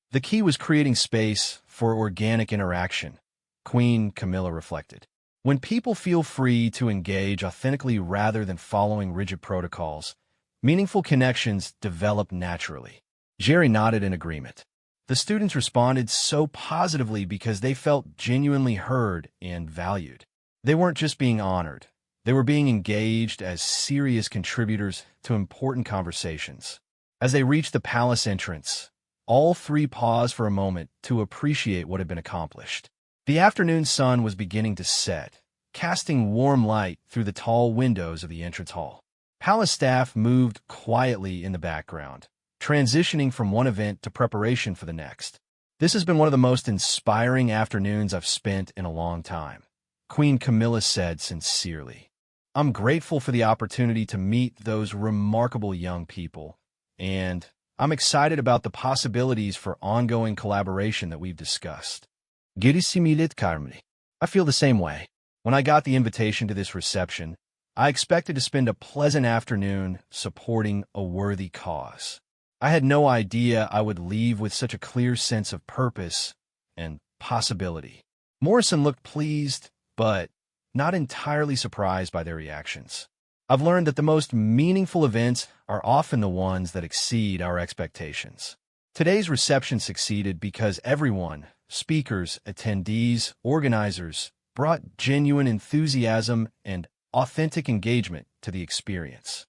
The key was creating space for organic interaction," Queen Camilla reflected. "When people feel free to engage authentically rather than following rigid protocols, meaningful connections develop naturally." Geri nodded in agreement. The students responded so positively because they felt genuinely heard and valued. They weren't just being honored. They were being engaged as serious contributors to important conversations. As they reached the palace entrance, all three paused for a moment to appreciate what had been accomplished. The afternoon sun was beginning to set, casting warm light through the tall windows of the entrance hall. Palace staff moved quietly in the background, transitioning from one event to preparation for the next. "This has been one of the most inspiring afternoons I've spent in a long time," Queen Camilla said sincerely. "I'm grateful for the opportunity to meet those remarkable young people, and I'm excited about the possibilities for ongoing collaboration that we've discussed." Geri Halliwell. "I feel the same way. When I got the invitation to this reception, I expected to spend a pleasant afternoon supporting a worthy cause. I had no idea I would leave with such a clear sense of purpose and possibility." Morrison looked pleased, but not entirely surprised by their reactions. "I've learned that the most meaningful events are often the ones that exceed our expectations." Today's reception succeeded because everyone, speakers, attendees, organizers, brought genuine enthusiasm and authentic engagement to the experience.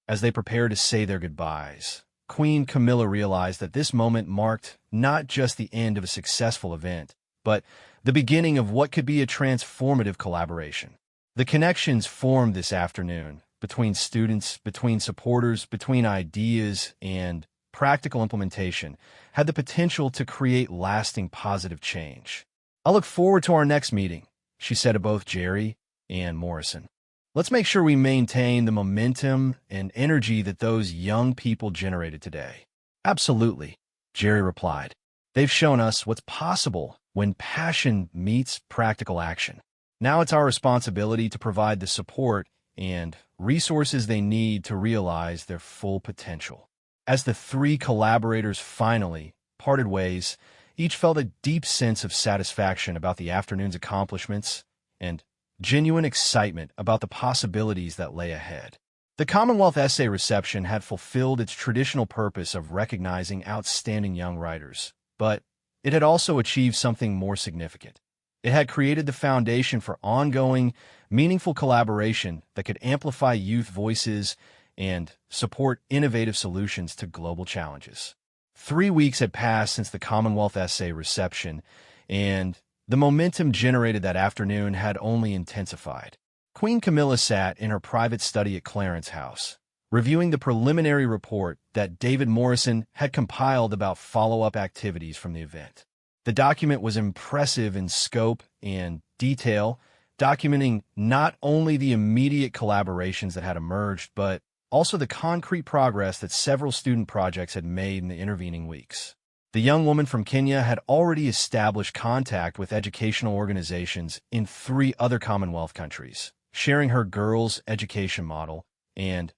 As they prepared to say their goodbyes, Queen Camilla realized that this moment marked not just the end of a successful event, but the beginning of what could be a transformative collaboration. The connections formed this afternoon between students, between supporters, between ideas, and practical implementation had the potential to create lasting positive change. "I look forward to our next meeting," she said to both Geri and Morrison. Let's make sure we maintain the momentum and energy that those young people generated today. Absolutely, Geri replied. They've shown us what's possible when passion meets practical action. Now it's our responsibility to provide the support and resources they need to realize their full potential. As the three collaborators finally parted ways, each felt a deep sense of satisfaction about the afternoon's accomplishments and genuine excitement about the possibilities that lay ahead. The Commonwealth essay reception had fulfilled its traditional purpose of recognizing outstanding young writers, but it had also achieved something more significant. It had created the foundation for ongoing, meaningful collaboration that could amplify youth voices and support innovative solutions to global challenges. 3 weeks had passed since the Commonwealth essay reception, and the momentum generated that afternoon had only intensified. Queen Camilla sat in her private study at Clarence House, reviewing the preliminary report that David Morrison had compiled about follow-up activities from the event. The document was impressive in scope and detail, documenting not only the immediate collaborations that had emerged, but also the concrete progress that several student projects had made in the intervening weeks. The young woman from Kenya had already established contact with educational organizations in 3 other Commonwealth countries, sharing her girls' education model and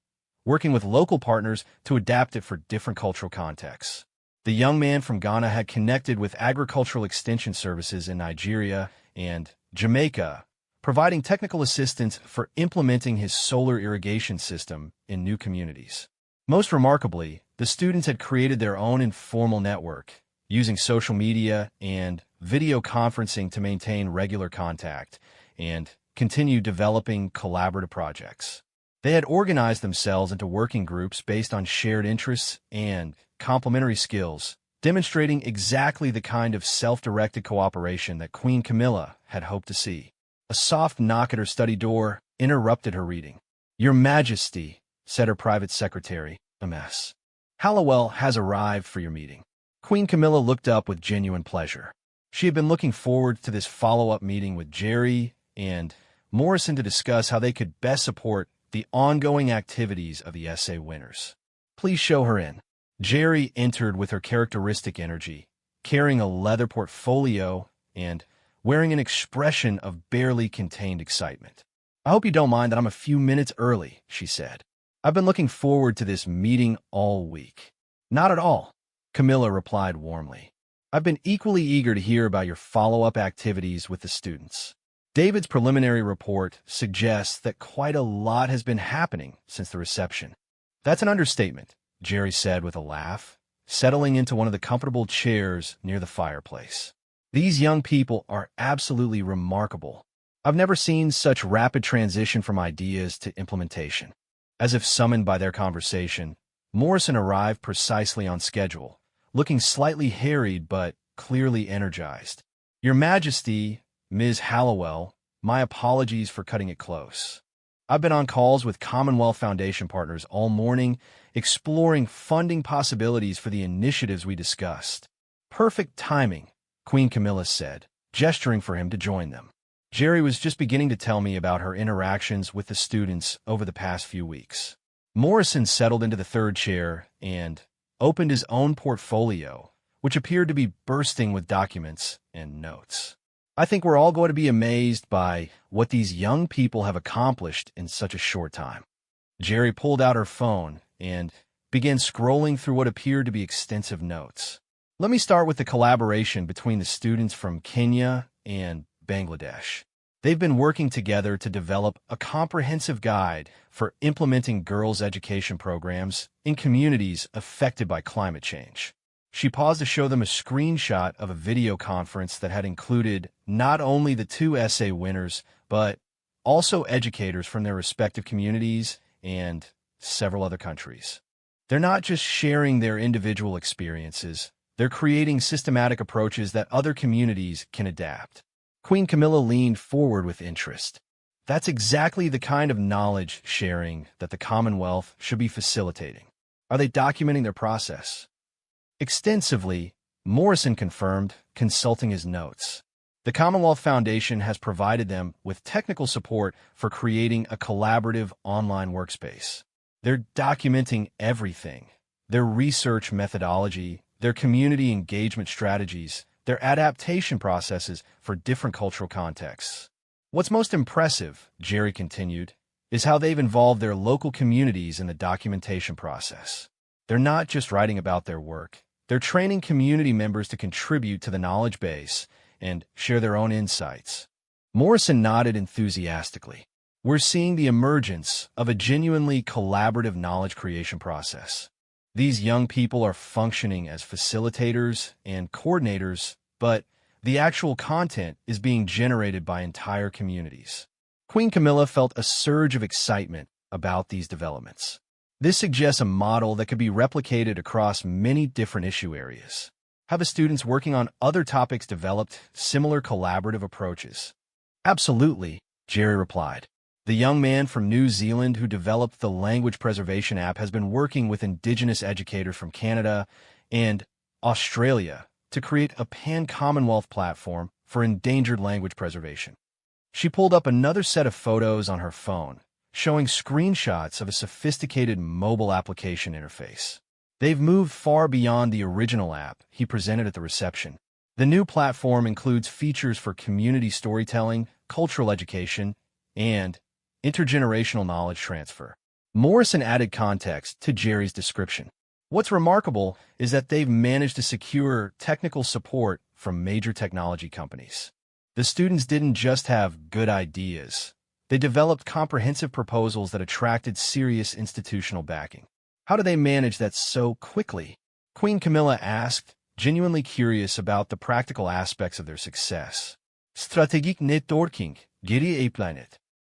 working with local partners to adapt it for different cultural contexts. The young man from Ghana had connected with agricultural extension services in Nigeria and Jamaica, providing technical assistance for implementing his solar irrigation system in new communities. Most remarkably, the students had created their own informal network, using social media and video conferencing to maintain regular contact and continue developing collaborative projects. They had organized themselves into working groups based on shared interests and complementary skills, demonstrating exactly the kind of self-directed cooperation that Queen Camilla had hoped to see. A soft knock at her study door interrupted her reading. "Your Majesty," said her private secretary, Ms. Halliwell has arrived for your meeting. Queen Camilla looked up with genuine pleasure. She had been looking forward to this follow-up meeting with Geri and Morrison to discuss how they could best support the ongoing activities of the essay winners. "Please show her in." Geri entered with her characteristic energy, carrying a leather portfolio and wearing an expression of barely contained excitement. "I hope you don't mind that I'm a few minutes early," she said. "I've been looking forward to this meeting all week." "Not at all," Camilla replied warmly. "I've been equally eager to hear about your follow-up activities with the students." David's preliminary report suggests that quite a lot has been happening since the reception. "That's an understatement," Geri said with a laugh, settling into one of the comfortable chairs near the fireplace. "These young people are absolutely remarkable. I've never seen such rapid transition from ideas to implementation." As if summoned by their conversation, Morrison arrived precisely on schedule, looking slightly harried but clearly energized. "Your Majesty, Ms. Halliwell, my apologies for cutting it close. I've been on calls with Commonwealth Foundation partners all morning, exploring funding possibilities for the initiatives we discussed." "Perfect timing," Queen Camilla said, gesturing for him to join them. Geri was just beginning to tell me about her interactions with the students over the past few weeks. Morrison settled into the third chair and opened his own portfolio, which appeared to be bursting with documents and notes. "I think we're all going to be amazed by what these young people have accomplished in such a short time." Geri pulled out her phone and began scrolling through what appeared to be extensive notes. "Let me start with the collaboration between the students from Kenya and Bangladesh. They've been working together to develop a comprehensive guide for implementing girls' education programs in communities affected by climate change." She paused to show them a screenshot of a video conference that had included not only the 2 essay winners, but also educators from their respective communities and several other countries. They're not just sharing their individual experiences, they're creating systematic approaches that other communities can adapt. Queen Camilla leaned forward with interest. "That's exactly the kind of knowledge sharing that the Commonwealth should be facilitating." "Are they documenting their process?" "Extensively," Morrison confirmed, consulting his notes. The Commonwealth Foundation has provided them with technical support for creating a collaborative online workspace. They're documenting everything: their research methodology, their community engagement strategies, their adaptation processes for different cultural contexts. What's most impressive, Geri continued, is how they've involved their local communities in the documentation process. They're not just writing about their work. They're training community members to contribute to the knowledge base and share their own insights. Morrison nodded enthusiastically. We're seeing the emergence of a genuinely collaborative knowledge creation process. These young people are functioning as facilitators and coordinators, but the actual content is being generated by entire communities. Queen Camilla felt a surge of excitement about these developments. This suggests a model that could be replicated across many different issue areas. Have the students working on other topics developed similar collaborative approaches? Absolutely, Geri replied. The young man from New Zealand who developed the language preservation app has been working with Indigenous educators from Canada and Australia to create a pan-Commonwealth platform for endangered language preservation. She pulled up another set of photos on her phone, showing screenshots of a sophisticated mobile application interface. They've moved far beyond the original app he presented at the reception. The new platform includes features for community storytelling, cultural education, and intergenerational knowledge transfer. Morrison added context to Geri's description. What's remarkable is that they've managed to secure technical support from major technology companies. The students didn't just have good ideas. They developed comprehensive proposals that attracted serious institutional backing. How do they manage that so quickly? Queen Camilla asked, genuinely curious about the practical aspects of their success. Strategic networking, Geri Halliwell.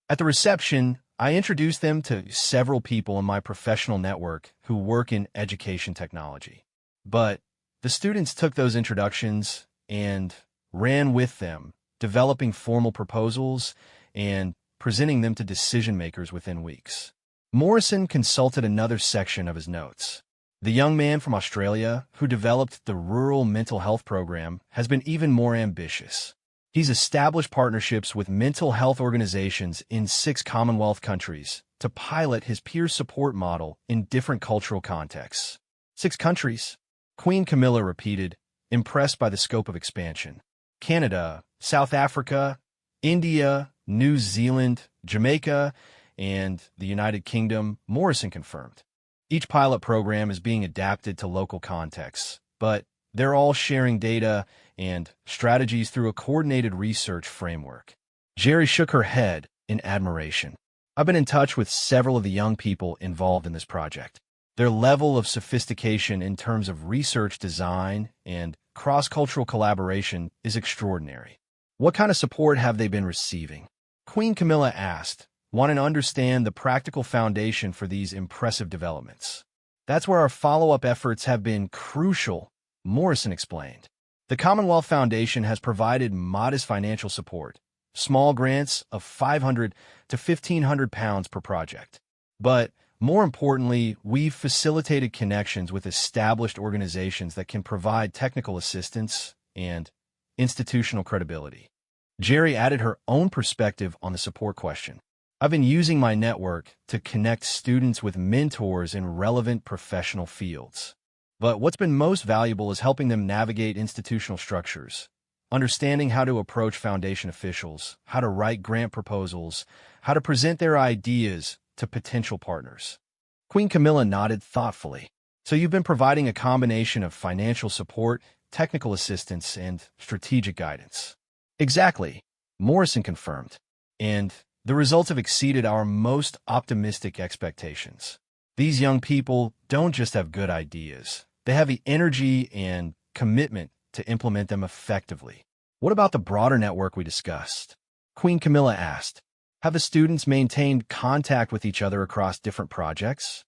At the reception, I introduced them to several people in my professional network who work in education technology. But the students took those introductions and ran with them, developing formal proposals and presenting them to decision-makers within weeks. Morrison consulted another section of his notes. The young man from Australia, who developed the Rural Mental Health Program, has been even more ambitious. He's established partnerships with mental health organizations in 6 Commonwealth countries to pilot his peer support model in different cultural contexts. 6 countries? Queen Camilla repeated, impressed by the scope of expansion. Canada, South Africa, India, New Zealand, Jamaica, and the United Kingdom, Morrison confirmed. Each pilot program is being adapted to local contexts, but they're all sharing data and strategies through a coordinated research framework. Geri shook her head in admiration. I've been in touch with several of the young people involved in this project. Their level of sophistication in terms of research design and cross-cultural collaboration is extraordinary. What kind of support have they been receiving? Queen Camilla asked, wanting to understand the practical foundation for these impressive developments. That's where our follow-up efforts have been crucial, Morrison explained. The Commonwealth Foundation has provided modest financial support, small grants of £500 to £1,500 per project. But more importantly, we've facilitated connections with established organizations that can provide technical assistance and institutional credibility. Geri added her own perspective on the support question. I've been using my network to connect students with mentors in relevant professional fields. But what's been most valuable is helping them navigate institutional structures, understanding how to approach foundation officials, how to write grant proposals, how to present their ideas to potential partners. Queen Camilla nodded thoughtfully. So you've been providing a combination of financial support, technical assistance, and strategic guidance. Exactly, Morrison confirmed. And the results have exceeded our most optimistic expectations. These young people don't just have good ideas. They have the energy and commitment to implement them effectively. What about the broader network we discussed? Queen Camilla asked. Have the students maintained contact with each other across different projects?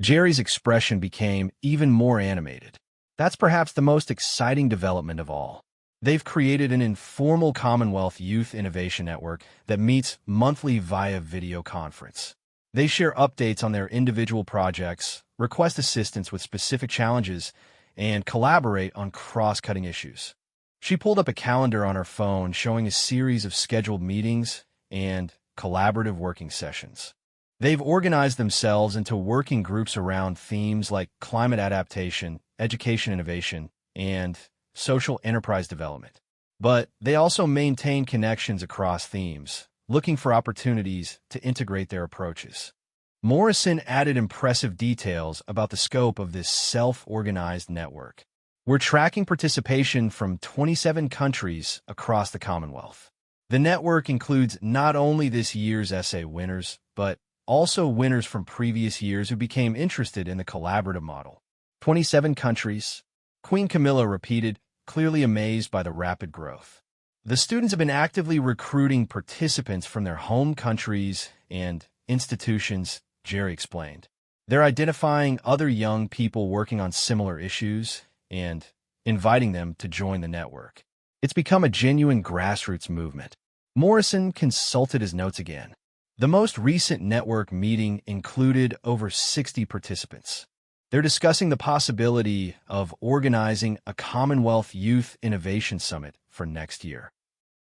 Geri's expression became even more animated. That's perhaps the most exciting development of all. They've created an informal Commonwealth Youth Innovation Network that meets monthly via video conference. They share updates on their individual projects, request assistance with specific challenges, and collaborate on cross-cutting issues. She pulled up a calendar on her phone showing a series of scheduled meetings and collaborative working sessions. They've organized themselves into working groups around themes like climate adaptation, education innovation, and social enterprise development. But they also maintain connections across themes, looking for opportunities to integrate their approaches. Morrison added impressive details about the scope of this self-organized network. We're tracking participation from 27 countries across the Commonwealth. The network includes not only this year's essay winners, but also winners from previous years who became interested in the collaborative model. 27 countries, Queen Camilla repeated, clearly amazed by the rapid growth. The students have been actively recruiting participants from their home countries and institutions, Geri explained. They're identifying other young people working on similar issues and inviting them to join the network. It's become a genuine grassroots movement. Morrison consulted his notes again. The most recent network meeting included over 60 participants. They're discussing the possibility of organizing a Commonwealth Youth Innovation Summit for next year.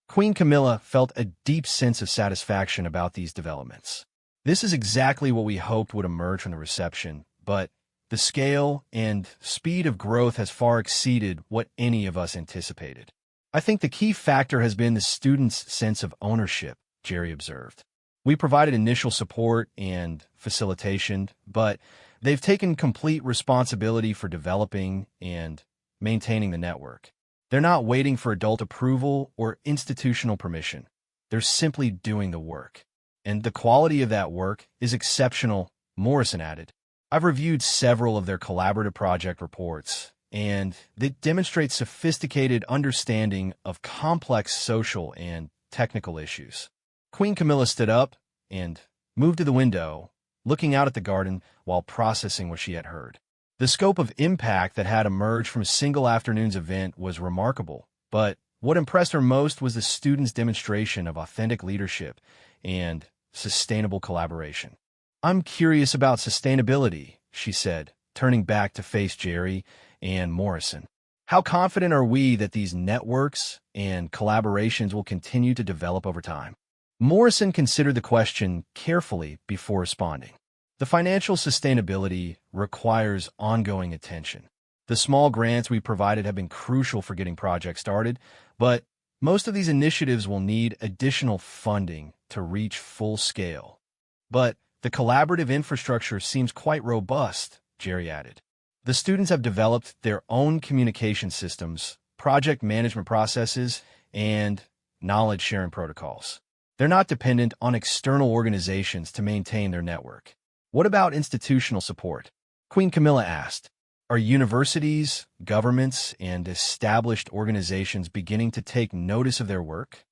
Queen Camilla felt a deep sense of satisfaction about these developments. This is exactly what we hoped would emerge from the reception, but the scale and speed of growth has far exceeded what any of us anticipated. I think the key factor has been the students' sense of ownership, Geri observed. We provided initial support and facilitation, but they've taken complete responsibility for developing and maintaining the network. They're not waiting for adult approval or institutional permission. They're simply doing the work. And the quality of that work is exceptional, Morrison added. I've reviewed several of their collaborative project reports, and they demonstrate sophisticated understanding of complex social and technical issues. Queen Camilla stood up and moved to the window, looking out at the garden while processing what she had heard. The scope of impact that had emerged from a single afternoon's event was remarkable, but what impressed her most was the students' demonstration of authentic leadership and sustainable collaboration. I'm curious about sustainability, she said, turning back to face Geri and Morrison. How confident are we that these networks and collaborations will continue to develop over time? Morrison considered the question carefully before responding. The financial sustainability requires ongoing attention. The small grants we provided have been crucial for getting projects started, but most of these initiatives will need additional funding to reach full scale. But the collaborative infrastructure seems quite robust, Geri added. The students have developed their own communication systems, project management processes, and knowledge-sharing protocols. They're not dependent on external organizations to maintain their network. What about institutional support? Queen Camilla asked. Are universities, governments, and established organizations beginning to take notice of their work?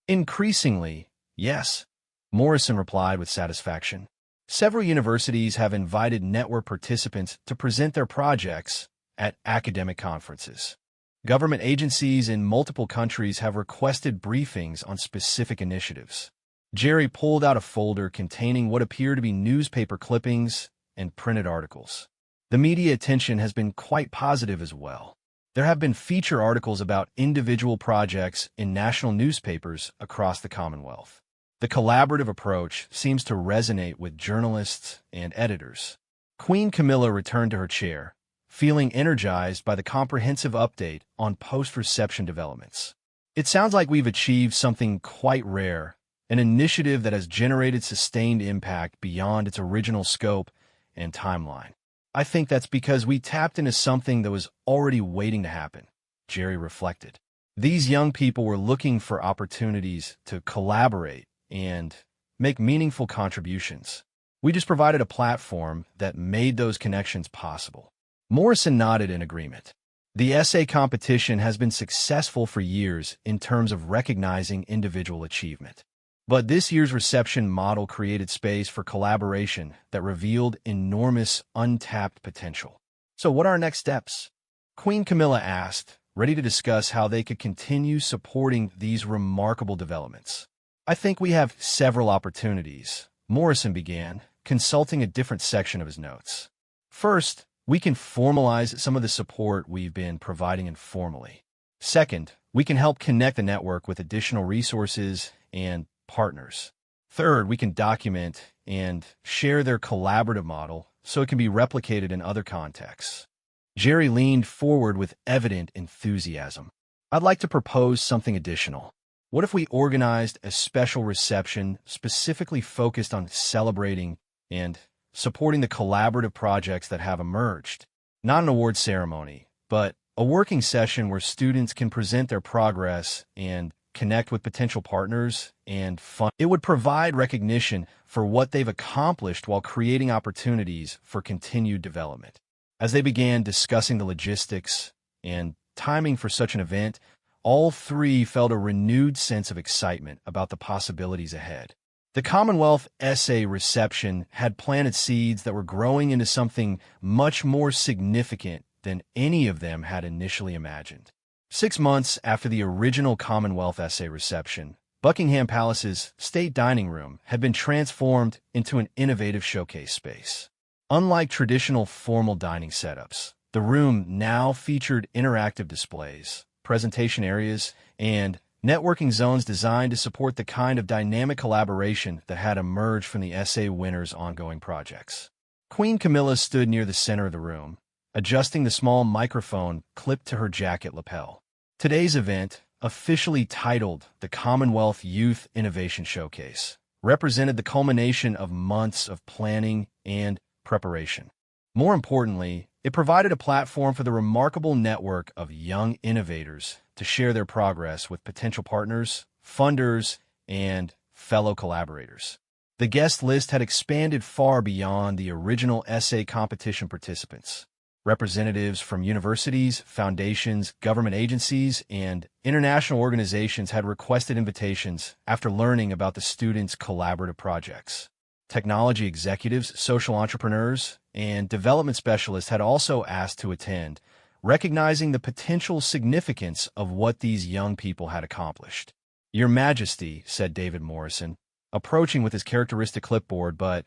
Increasingly, yes, Morrison replied with satisfaction. Several universities have invited network participants to present their projects at academic conferences. Government agencies in multiple countries have requested briefings on specific initiatives. Geri pulled out a folder containing what appear to be newspaper clippings and printed articles. The media attention has been quite positive as well. There have been feature articles about individual projects in national newspapers across the Commonwealth. The collaborative approach seems to resonate with journalists and editors. Queen Camilla returned to her chair, feeling energized by the comprehensive update on post-reception developments. It sounds like we've achieved something quite rare, an initiative that has generated sustained impact beyond its original scope and timeline. I think that's because we tapped into something that was already waiting to happen, Geri reflected. These young people were looking for opportunities to collaborate and make meaningful contributions. We just provided a platform that made those connections possible. Morrison nodded in agreement. The essay competition has been successful for years in terms of recognizing individual achievement. But this year's reception model created space for collaboration that revealed enormous untapped potential. So what are our next steps? Queen Camilla asked, ready to discuss how they could continue supporting these remarkable developments. I think we have several opportunities, Morrison began, consulting a different section of his notes. First, we can formalize some of the support we've been providing informally. Second, We can help connect the network with additional resources and partners. Third, we can document and share their collaborative model so it can be replicated in other contexts. Geri leaned forward with evident enthusiasm. I'd like to propose something additional. What if we organized a special reception specifically focused on celebrating and supporting the collaborative projects that have emerged? Not an award ceremony, but a working session where students can present their progress and connect with potential partners and fund. It would provide recognition for what they've accomplished while creating opportunities for continued development. As they began discussing the logistics and timing for such an event, all three felt a renewed sense of excitement about the possibilities ahead. The Commonwealth essay reception had planted seeds that were growing into something much more significant than any of them had initially imagined. 6 months after the original Commonwealth essay reception, Buckingham Palace's state dining room had been transformed into an innovative showcase space. Unlike traditional formal dining setups, the room now featured interactive displays, presentation areas, and networking zones designed to support the kind of dynamic collaboration that had emerged from the essay winners' ongoing projects. Queen Camilla stood near the center of the room, adjusting the small microphone clipped to her jacket lapel. Today's event, officially titled the Commonwealth Youth Innovation Showcase, represented the culmination of months of planning and preparation. More importantly, it provided a platform for the remarkable network of young innovators to share their progress with potential partners, funders, and fellow collaborators. The guest list had expanded far beyond the original essay competition participants. Representatives from universities, foundations, government agencies, and international organizations had requested invitations after learning about the students' collaborative projects. Technology executives, social entrepreneurs, and development specialists had also asked to attend, recognizing the potential significance of what these young people had accomplished. "Your Majesty," said David Morrison, approaching with his characteristic clipboard but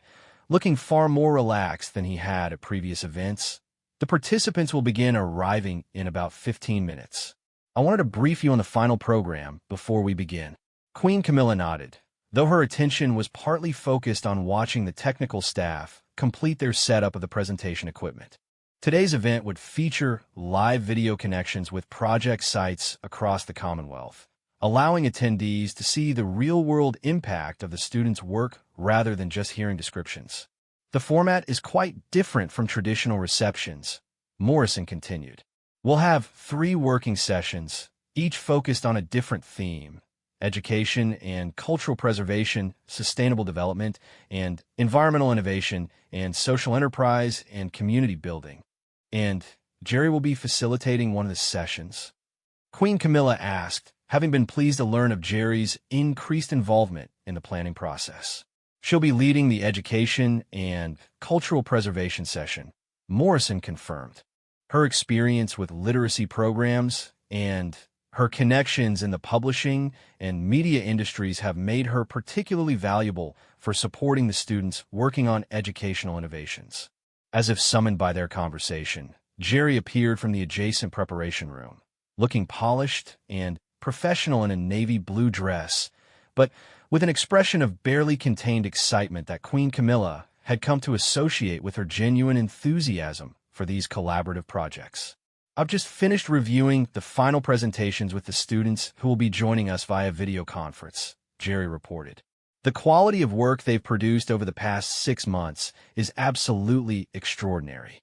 looking far more relaxed than he had at previous events, "the participants will begin arriving in about 15 minutes. I wanted to brief you on the final program before we begin." Queen Camilla nodded, though her attention was partly focused on watching the technical staff complete their setup of the presentation equipment. Today's event would feature live video connections with project sites across the Commonwealth, allowing attendees to see the real-world impact of the students' work rather than just hearing descriptions. "The format is quite different from traditional receptions," Morrison continued. "We'll have 3 working sessions, each focused on a different theme: education and cultural preservation, sustainable development, and environmental innovation, and social enterprise and community building. And Geri will be facilitating one of the sessions." Queen Camilla asked, having been pleased to learn of Geri's increased involvement in the planning process. "She'll be leading the education and cultural preservation session," Morrison confirmed. Her experience with literacy programs and her connections in the publishing and media industries have made her particularly valuable for supporting the students working on educational innovations. As if summoned by their conversation, Geri appeared from the adjacent preparation room, looking polished and professional in a navy blue dress, but with an expression of barely contained excitement that Queen Camilla had come to associate with her genuine enthusiasm for these collaborative projects. "I've just finished reviewing the final presentations with the students who will be joining us via video conference," Geri reported. "The quality of work they've produced over the past 6 months is absolutely extraordinary."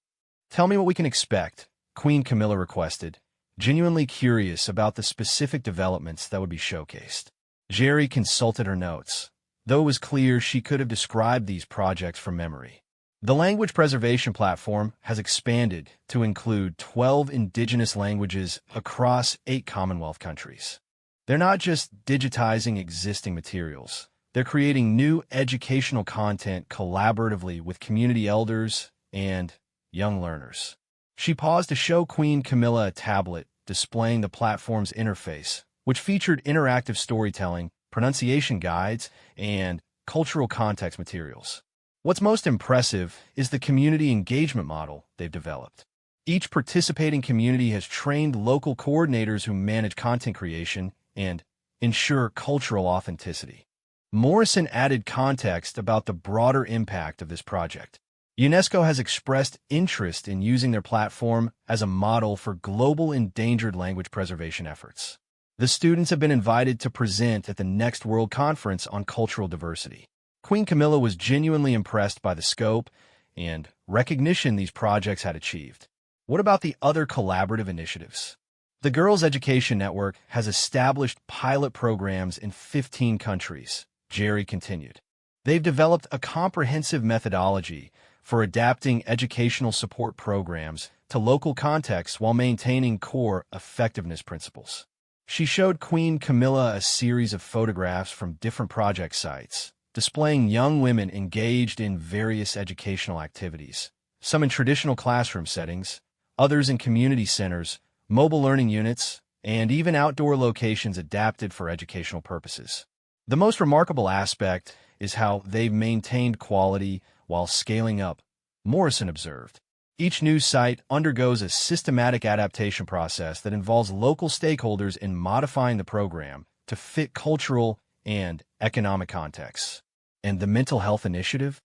"Tell me what we can expect," Queen Camilla requested, genuinely curious about the specific developments that would be showcased. Geri consulted her notes, though it was clear she could have described these projects from memory. The language preservation platform has expanded to include 12 indigenous languages across 8 Commonwealth countries. They're not just digitizing existing materials. They're creating new educational content collaboratively with community elders and young learners. She paused to show Queen Camilla a tablet displaying the platform's interface, which featured interactive storytelling, pronunciation guides, and cultural context materials. What's most impressive is the community engagement model they've developed. Each participating community has trained local coordinators who manage content creation and ensure cultural authenticity. Morrison added context about the broader impact of this project. UNESCO has expressed interest in using their platform as a model for global endangered language preservation efforts. The students have been invited to present at the next World Conference on Cultural Diversity. Queen Camilla was genuinely impressed by the scope and recognition these projects had achieved. What about the other collaborative initiatives? The Girls' Education Network has established pilot programs in 15 countries, Geri continued. They've developed a comprehensive methodology for adapting educational support programs to local contexts while maintaining core effectiveness principles. She showed Queen Camilla a series of photographs from different project sites, displaying young women engaged in various educational activities, some in traditional classroom settings, others in community centers, mobile learning units, and even outdoor locations adapted for educational purposes. The most remarkable aspect is how they've maintained quality while scaling up, Morrison observed. Each new site undergoes a systematic adaptation process that involves local stakeholders in modifying the program to fit cultural and economic contexts. And the mental health initiative?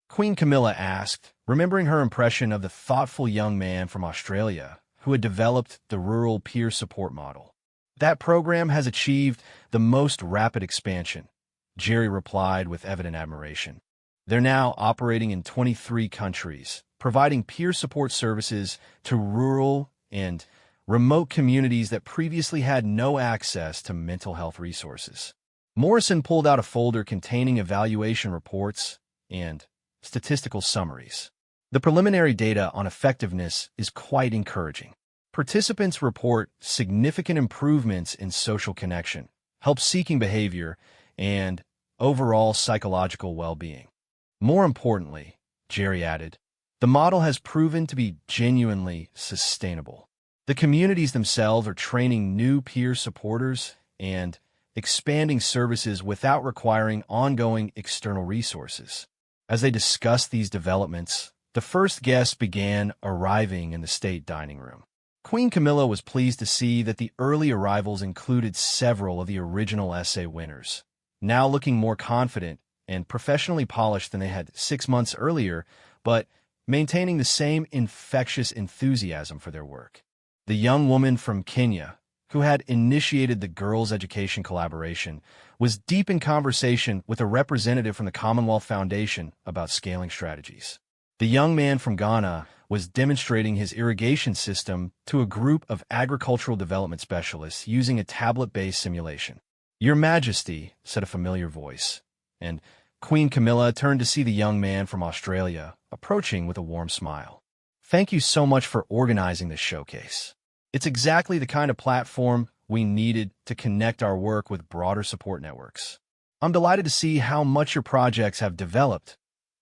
Queen Camilla asked, remembering her impression of the thoughtful young man from Australia who had developed the rural peer support model. That program has achieved the most rapid expansion, Geri replied with evident admiration. They're now operating in 23 countries, providing peer support services to rural and remote communities that previously had no access to mental health resources. Morrison pulled out a folder containing evaluation reports and statistical summaries. The preliminary data on effectiveness is quite encouraging. Participants report significant improvements in social connection, help-seeking behavior, and overall psychological well-being. More importantly, Geri added, the model has proven to be genuinely sustainable. The communities themselves are training new peer supporters and expanding services without requiring ongoing external resources. As they discussed these developments, the first guests began arriving in the state dining room. Queen Camilla was pleased to see that the early arrivals included several of the original essay winners, now looking more confident and professionally polished than they had 6 months earlier, but maintaining the same infectious enthusiasm for their work. The young woman from Kenya, who had initiated the Girls' Education collaboration, was deep in conversation with a representative from the Commonwealth Foundation about scaling strategies. The young man from Ghana was demonstrating his irrigation system to a group of agricultural development specialists using a tablet-based simulation. "Your Majesty," said a familiar voice, and Queen Camilla turned to see the young man from Australia, approaching with a warm smile. "Thank you so much for organizing this showcase. It's exactly the kind of platform we needed to connect our work with broader support networks. I'm delighted to see how much your projects have developed,"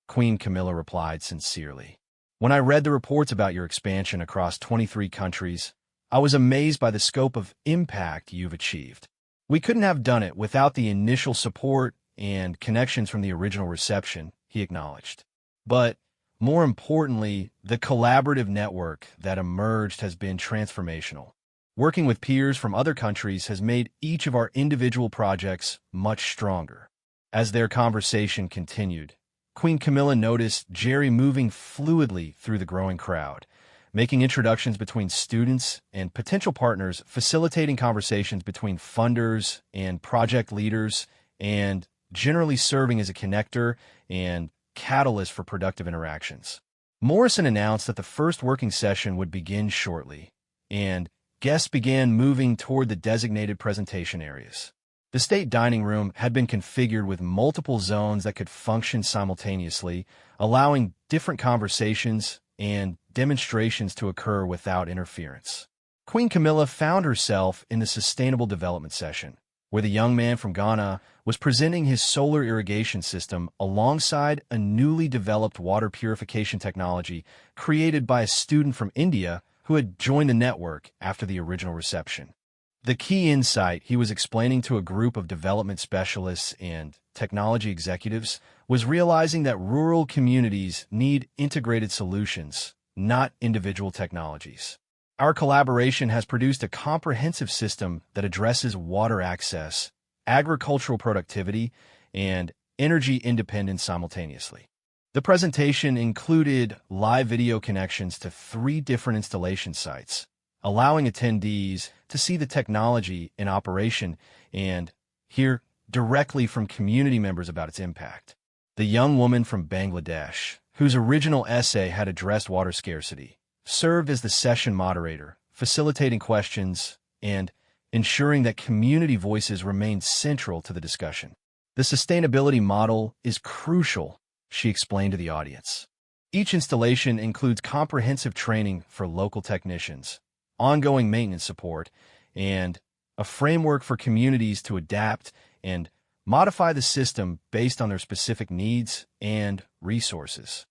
Queen Camilla replied sincerely. "When I read the reports about your expansion across 23 countries, I was amazed by the scope of impact you've achieved. We couldn't have done it without the initial support and connections from the original reception," he acknowledged. "But more importantly, the collaborative network that emerged has been transformational. Working with peers from other countries has made each of our individual projects much stronger." As their conversation continued, Queen Camilla noticed Geri moving fluidly through the growing crowd, making introductions between students and potential partners, facilitating conversations between funders and project leaders, and generally serving as a connector and catalyst for productive interactions. Morrison announced that the first working session would begin shortly, and guests began moving toward the designated presentation areas. The state dining room had been configured with multiple zones that could function simultaneously, allowing different conversations and demonstrations to occur without interference. Queen Camilla found herself in the Sustainable Development session, where the young man from Ghana was presenting his solar irrigation system alongside a newly developed water purification technology created by a student from India who had joined the network after the original reception. The key insight he was explaining to a group of development specialists and technology executives was realizing that rural communities need integrated solutions, not individual technologies. Our collaboration has produced a comprehensive system that addresses water access, agricultural productivity, and energy independence simultaneously. The presentation included live video connections to 3 different installation sites, allowing attendees to see the technology in operation and hear directly from community members about its impact. The young woman from Bangladesh, whose original essay had addressed water scarcity, served as the session moderator, facilitating questions and ensuring that community voices remained central to the discussion. The sustainability model is crucial, she explained to the audience. Each installation includes comprehensive training for local technicians, ongoing maintenance support, and a framework for communities to adapt and modify the system based on their specific needs and resources.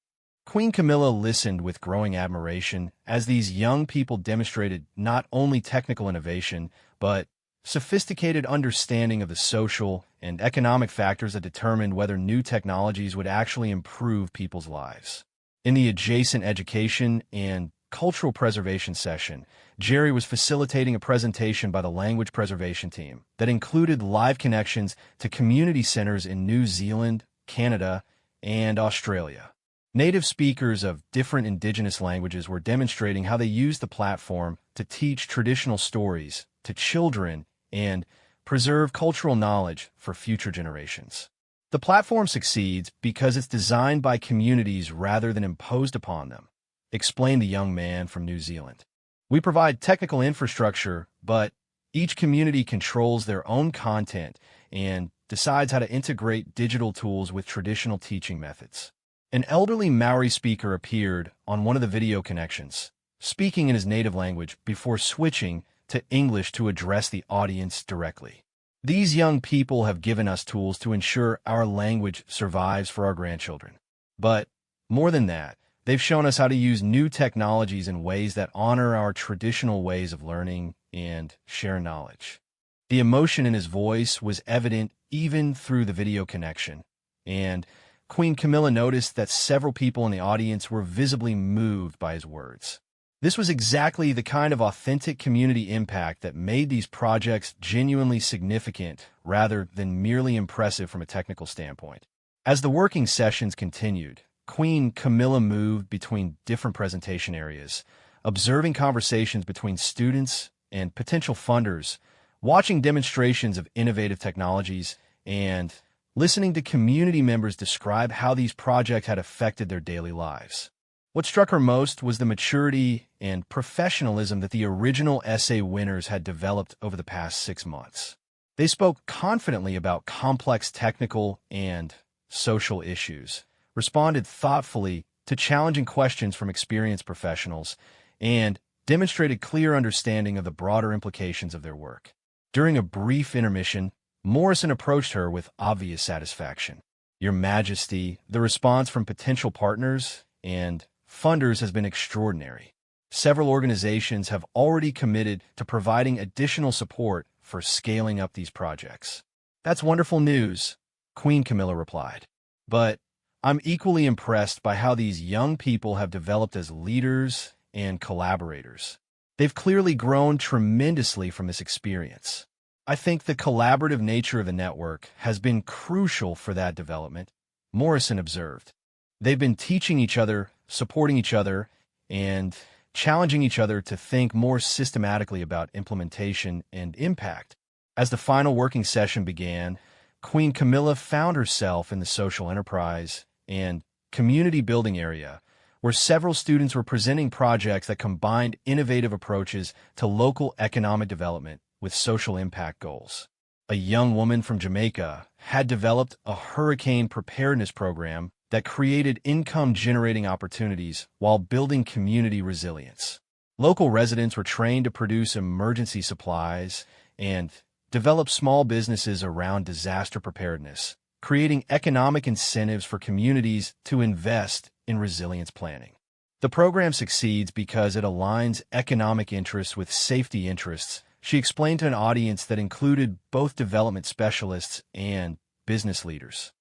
Queen Camilla listened with growing admiration as these young people demonstrated not only technical innovation, but sophisticated understanding of the social and economic factors that determined whether new technologies would actually improve people's lives. In the adjacent education and cultural preservation session, Geri was facilitating a presentation by the language preservation team that included live connections to community centers in New Zealand, Canada, and Australia. Native speakers of different indigenous languages were demonstrating how they used the platform to teach traditional stories to children and preserve cultural knowledge for future generations. The platform succeeds because it's designed by communities rather than imposed upon them, explained the young man from New Zealand. We provide technical infrastructure, but each community controls their own content and decides how to integrate digital tools with traditional teaching methods. An elderly Maori speaker appeared on one of the video connections, speaking in his native language before switching to English to address the audience directly. These young people have given us tools to ensure our language survives for our grandchildren. But more than that, they've shown us how to use new technologies in ways that honor our traditional ways of learning and share knowledge. The emotion in his voice was evident even through the video connection, and Queen Camilla noticed that several people in the audience were visibly moved by his words. This was exactly the kind of authentic community impact that made these projects genuinely significant rather than merely impressive from a technical standpoint. As the working sessions continued, Queen Camilla moved between different presentation areas, observing conversations between students and potential funders, watching demonstrations of innovative technologies, and listening to community members describe how these projects had affected their daily lives. What struck her most was the maturity and professionalism that the original essay winners had developed over the past 6 months. They spoke confidently about complex technical and social issues, responded thoughtfully to challenging questions from experienced professionals, and demonstrated clear understanding of the broader implications of their work. During a brief intermission, Morrison approached her with obvious satisfaction. "Your Majesty, the response from potential partners and funders has been extraordinary. Several organizations have already committed to providing additional support for scaling up these projects." "That's wonderful news," Queen Camilla replied. "But I'm equally impressed by how these young people have developed as leaders and collaborators. They've clearly grown tremendously from this experience. I think the collaborative nature of the network has been crucial for that development," Morrison observed. "They've been teaching each other, supporting each other, and challenging each other to think more systematically about implementation and impact." As the final working session began, Queen Camilla found herself in the social enterprise and community building area, where several students were presenting projects that combined innovative approaches to local economic development with social impact goals. A young woman from Jamaica had developed a hurricane preparedness program that created income-generating opportunities while building community resilience. Local residents were trained to produce emergency supplies and develop small businesses around disaster preparedness, creating economic incentives for communities to invest in resilience planning. The program succeeds because it aligns economic interests with safety interests, she explained to an audience that included both development specialists and business leaders.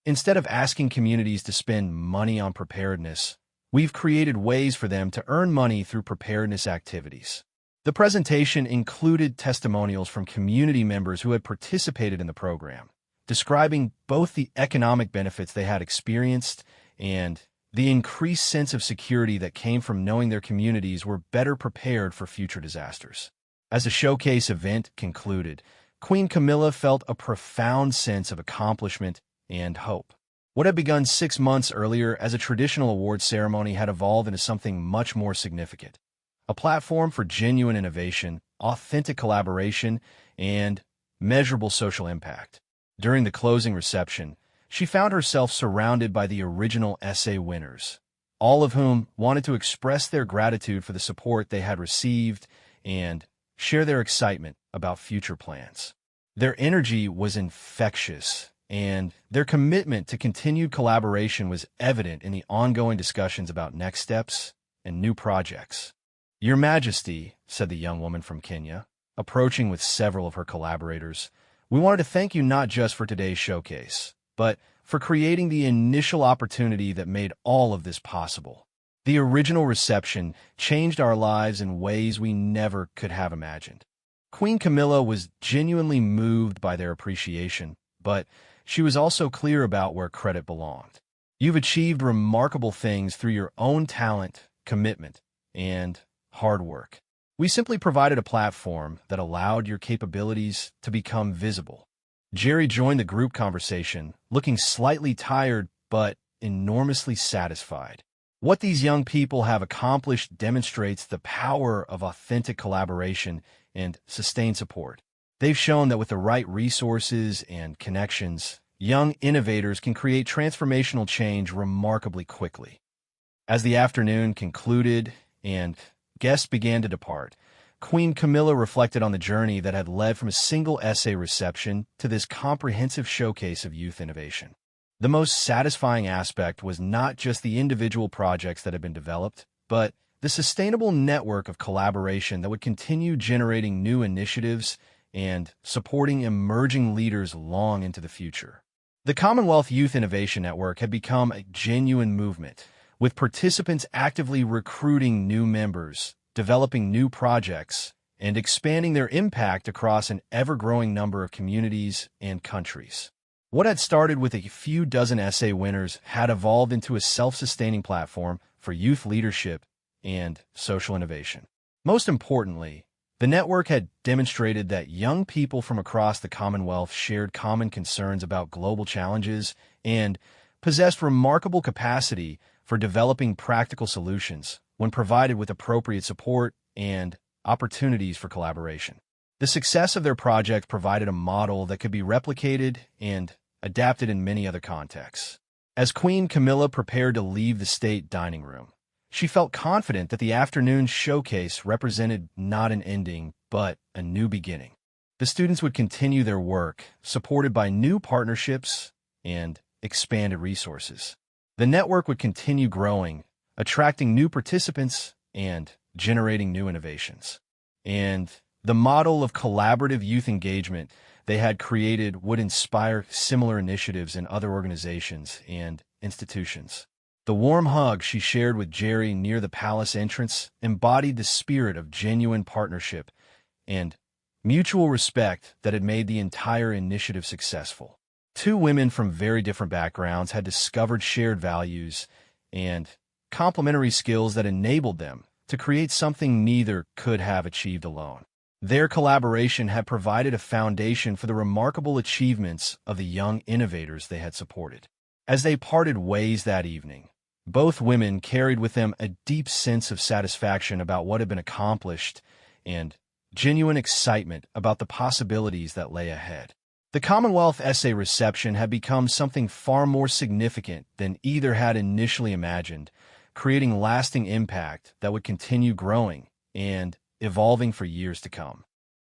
Instead of asking communities to spend money on preparedness, We've created ways for them to earn money through preparedness activities. The presentation included testimonials from community members who had participated in the program, describing both the economic benefits they had experienced and the increased sense of security that came from knowing their communities were better prepared for future disasters. As the showcase event concluded, Queen Camilla felt a profound sense of accomplishment and hope. What had begun 6 months earlier as a traditional award ceremony had evolved into something much more significant. A platform for genuine innovation, authentic collaboration, and measurable social impact. During the closing reception, she found herself surrounded by the original essay winners, all of whom wanted to express their gratitude for the support they had received and share their excitement about future plans. Their energy was infectious, and their commitment to continued collaboration was evident in the ongoing discussions about next steps and new projects. "Your Majesty," said the young woman from Kenya, approaching with several of her collaborators, "we wanted to thank you not just for today's showcase, but for creating the initial opportunity that made all of this possible. The original reception changed our lives in ways we never could have imagined." Queen Camilla was genuinely moved by their appreciation, but she was also clear about where credit belonged. "You've achieved remarkable things through your own talent, commitment, and hard work. We simply provided a platform that allowed your capabilities to become visible." Geri joined the group conversation, looking slightly tired but enormously satisfied. What these young people have accomplished demonstrates the power of authentic collaboration and sustained support. They've shown that with the right resources and connections, young innovators can create transformational change remarkably quickly. As the afternoon concluded and guests began to depart, Queen Camilla reflected on the journey that had led from a single essay reception to this comprehensive showcase of youth innovation. The most satisfying aspect was not just the individual projects that had been developed, but the sustainable network of collaboration that would continue generating new initiatives and supporting emerging leaders long into the future. The Commonwealth Youth Innovation Network had become a genuine movement, with participants actively recruiting new members, developing new projects, and expanding their impact across an ever-growing number of communities and countries. What had started with a few dozen essay winners had evolved into a self-sustaining platform for youth leadership and social innovation. Most importantly, the network had demonstrated that young people from across the Commonwealth shared common concerns about global challenges and possessed remarkable capacity for developing practical solutions when provided with appropriate support and opportunities for collaboration. The success of their project provided a model that could be replicated and adapted in many other contexts. As Queen Camilla prepared to leave the state dining room, she felt confident that the afternoon showcase represented not an ending, but a new beginning. The students would continue their work, supported by new partnerships and expanded resources. The network would continue growing, attracting new participants and generating new innovations. And the model of collaborative youth engagement they had created would inspire similar initiatives in other organizations and institutions. The warm hug she shared with Geri near the palace entrance embodied the spirit of genuine partnership and mutual respect that had made the entire initiative successful. Two women from very different backgrounds had discovered shared values and complementary skills that enabled them to create something neither could have achieved alone. Their collaboration had provided a foundation for the remarkable achievements of the young innovators they had supported. As they parted ways that evening, both women carried with them a deep sense of satisfaction about what had been accomplished and genuine excitement about the possibilities that lay ahead. The Commonwealth essay reception had become something far more significant than either had initially imagined, creating lasting impact that would continue growing and evolving for years to come.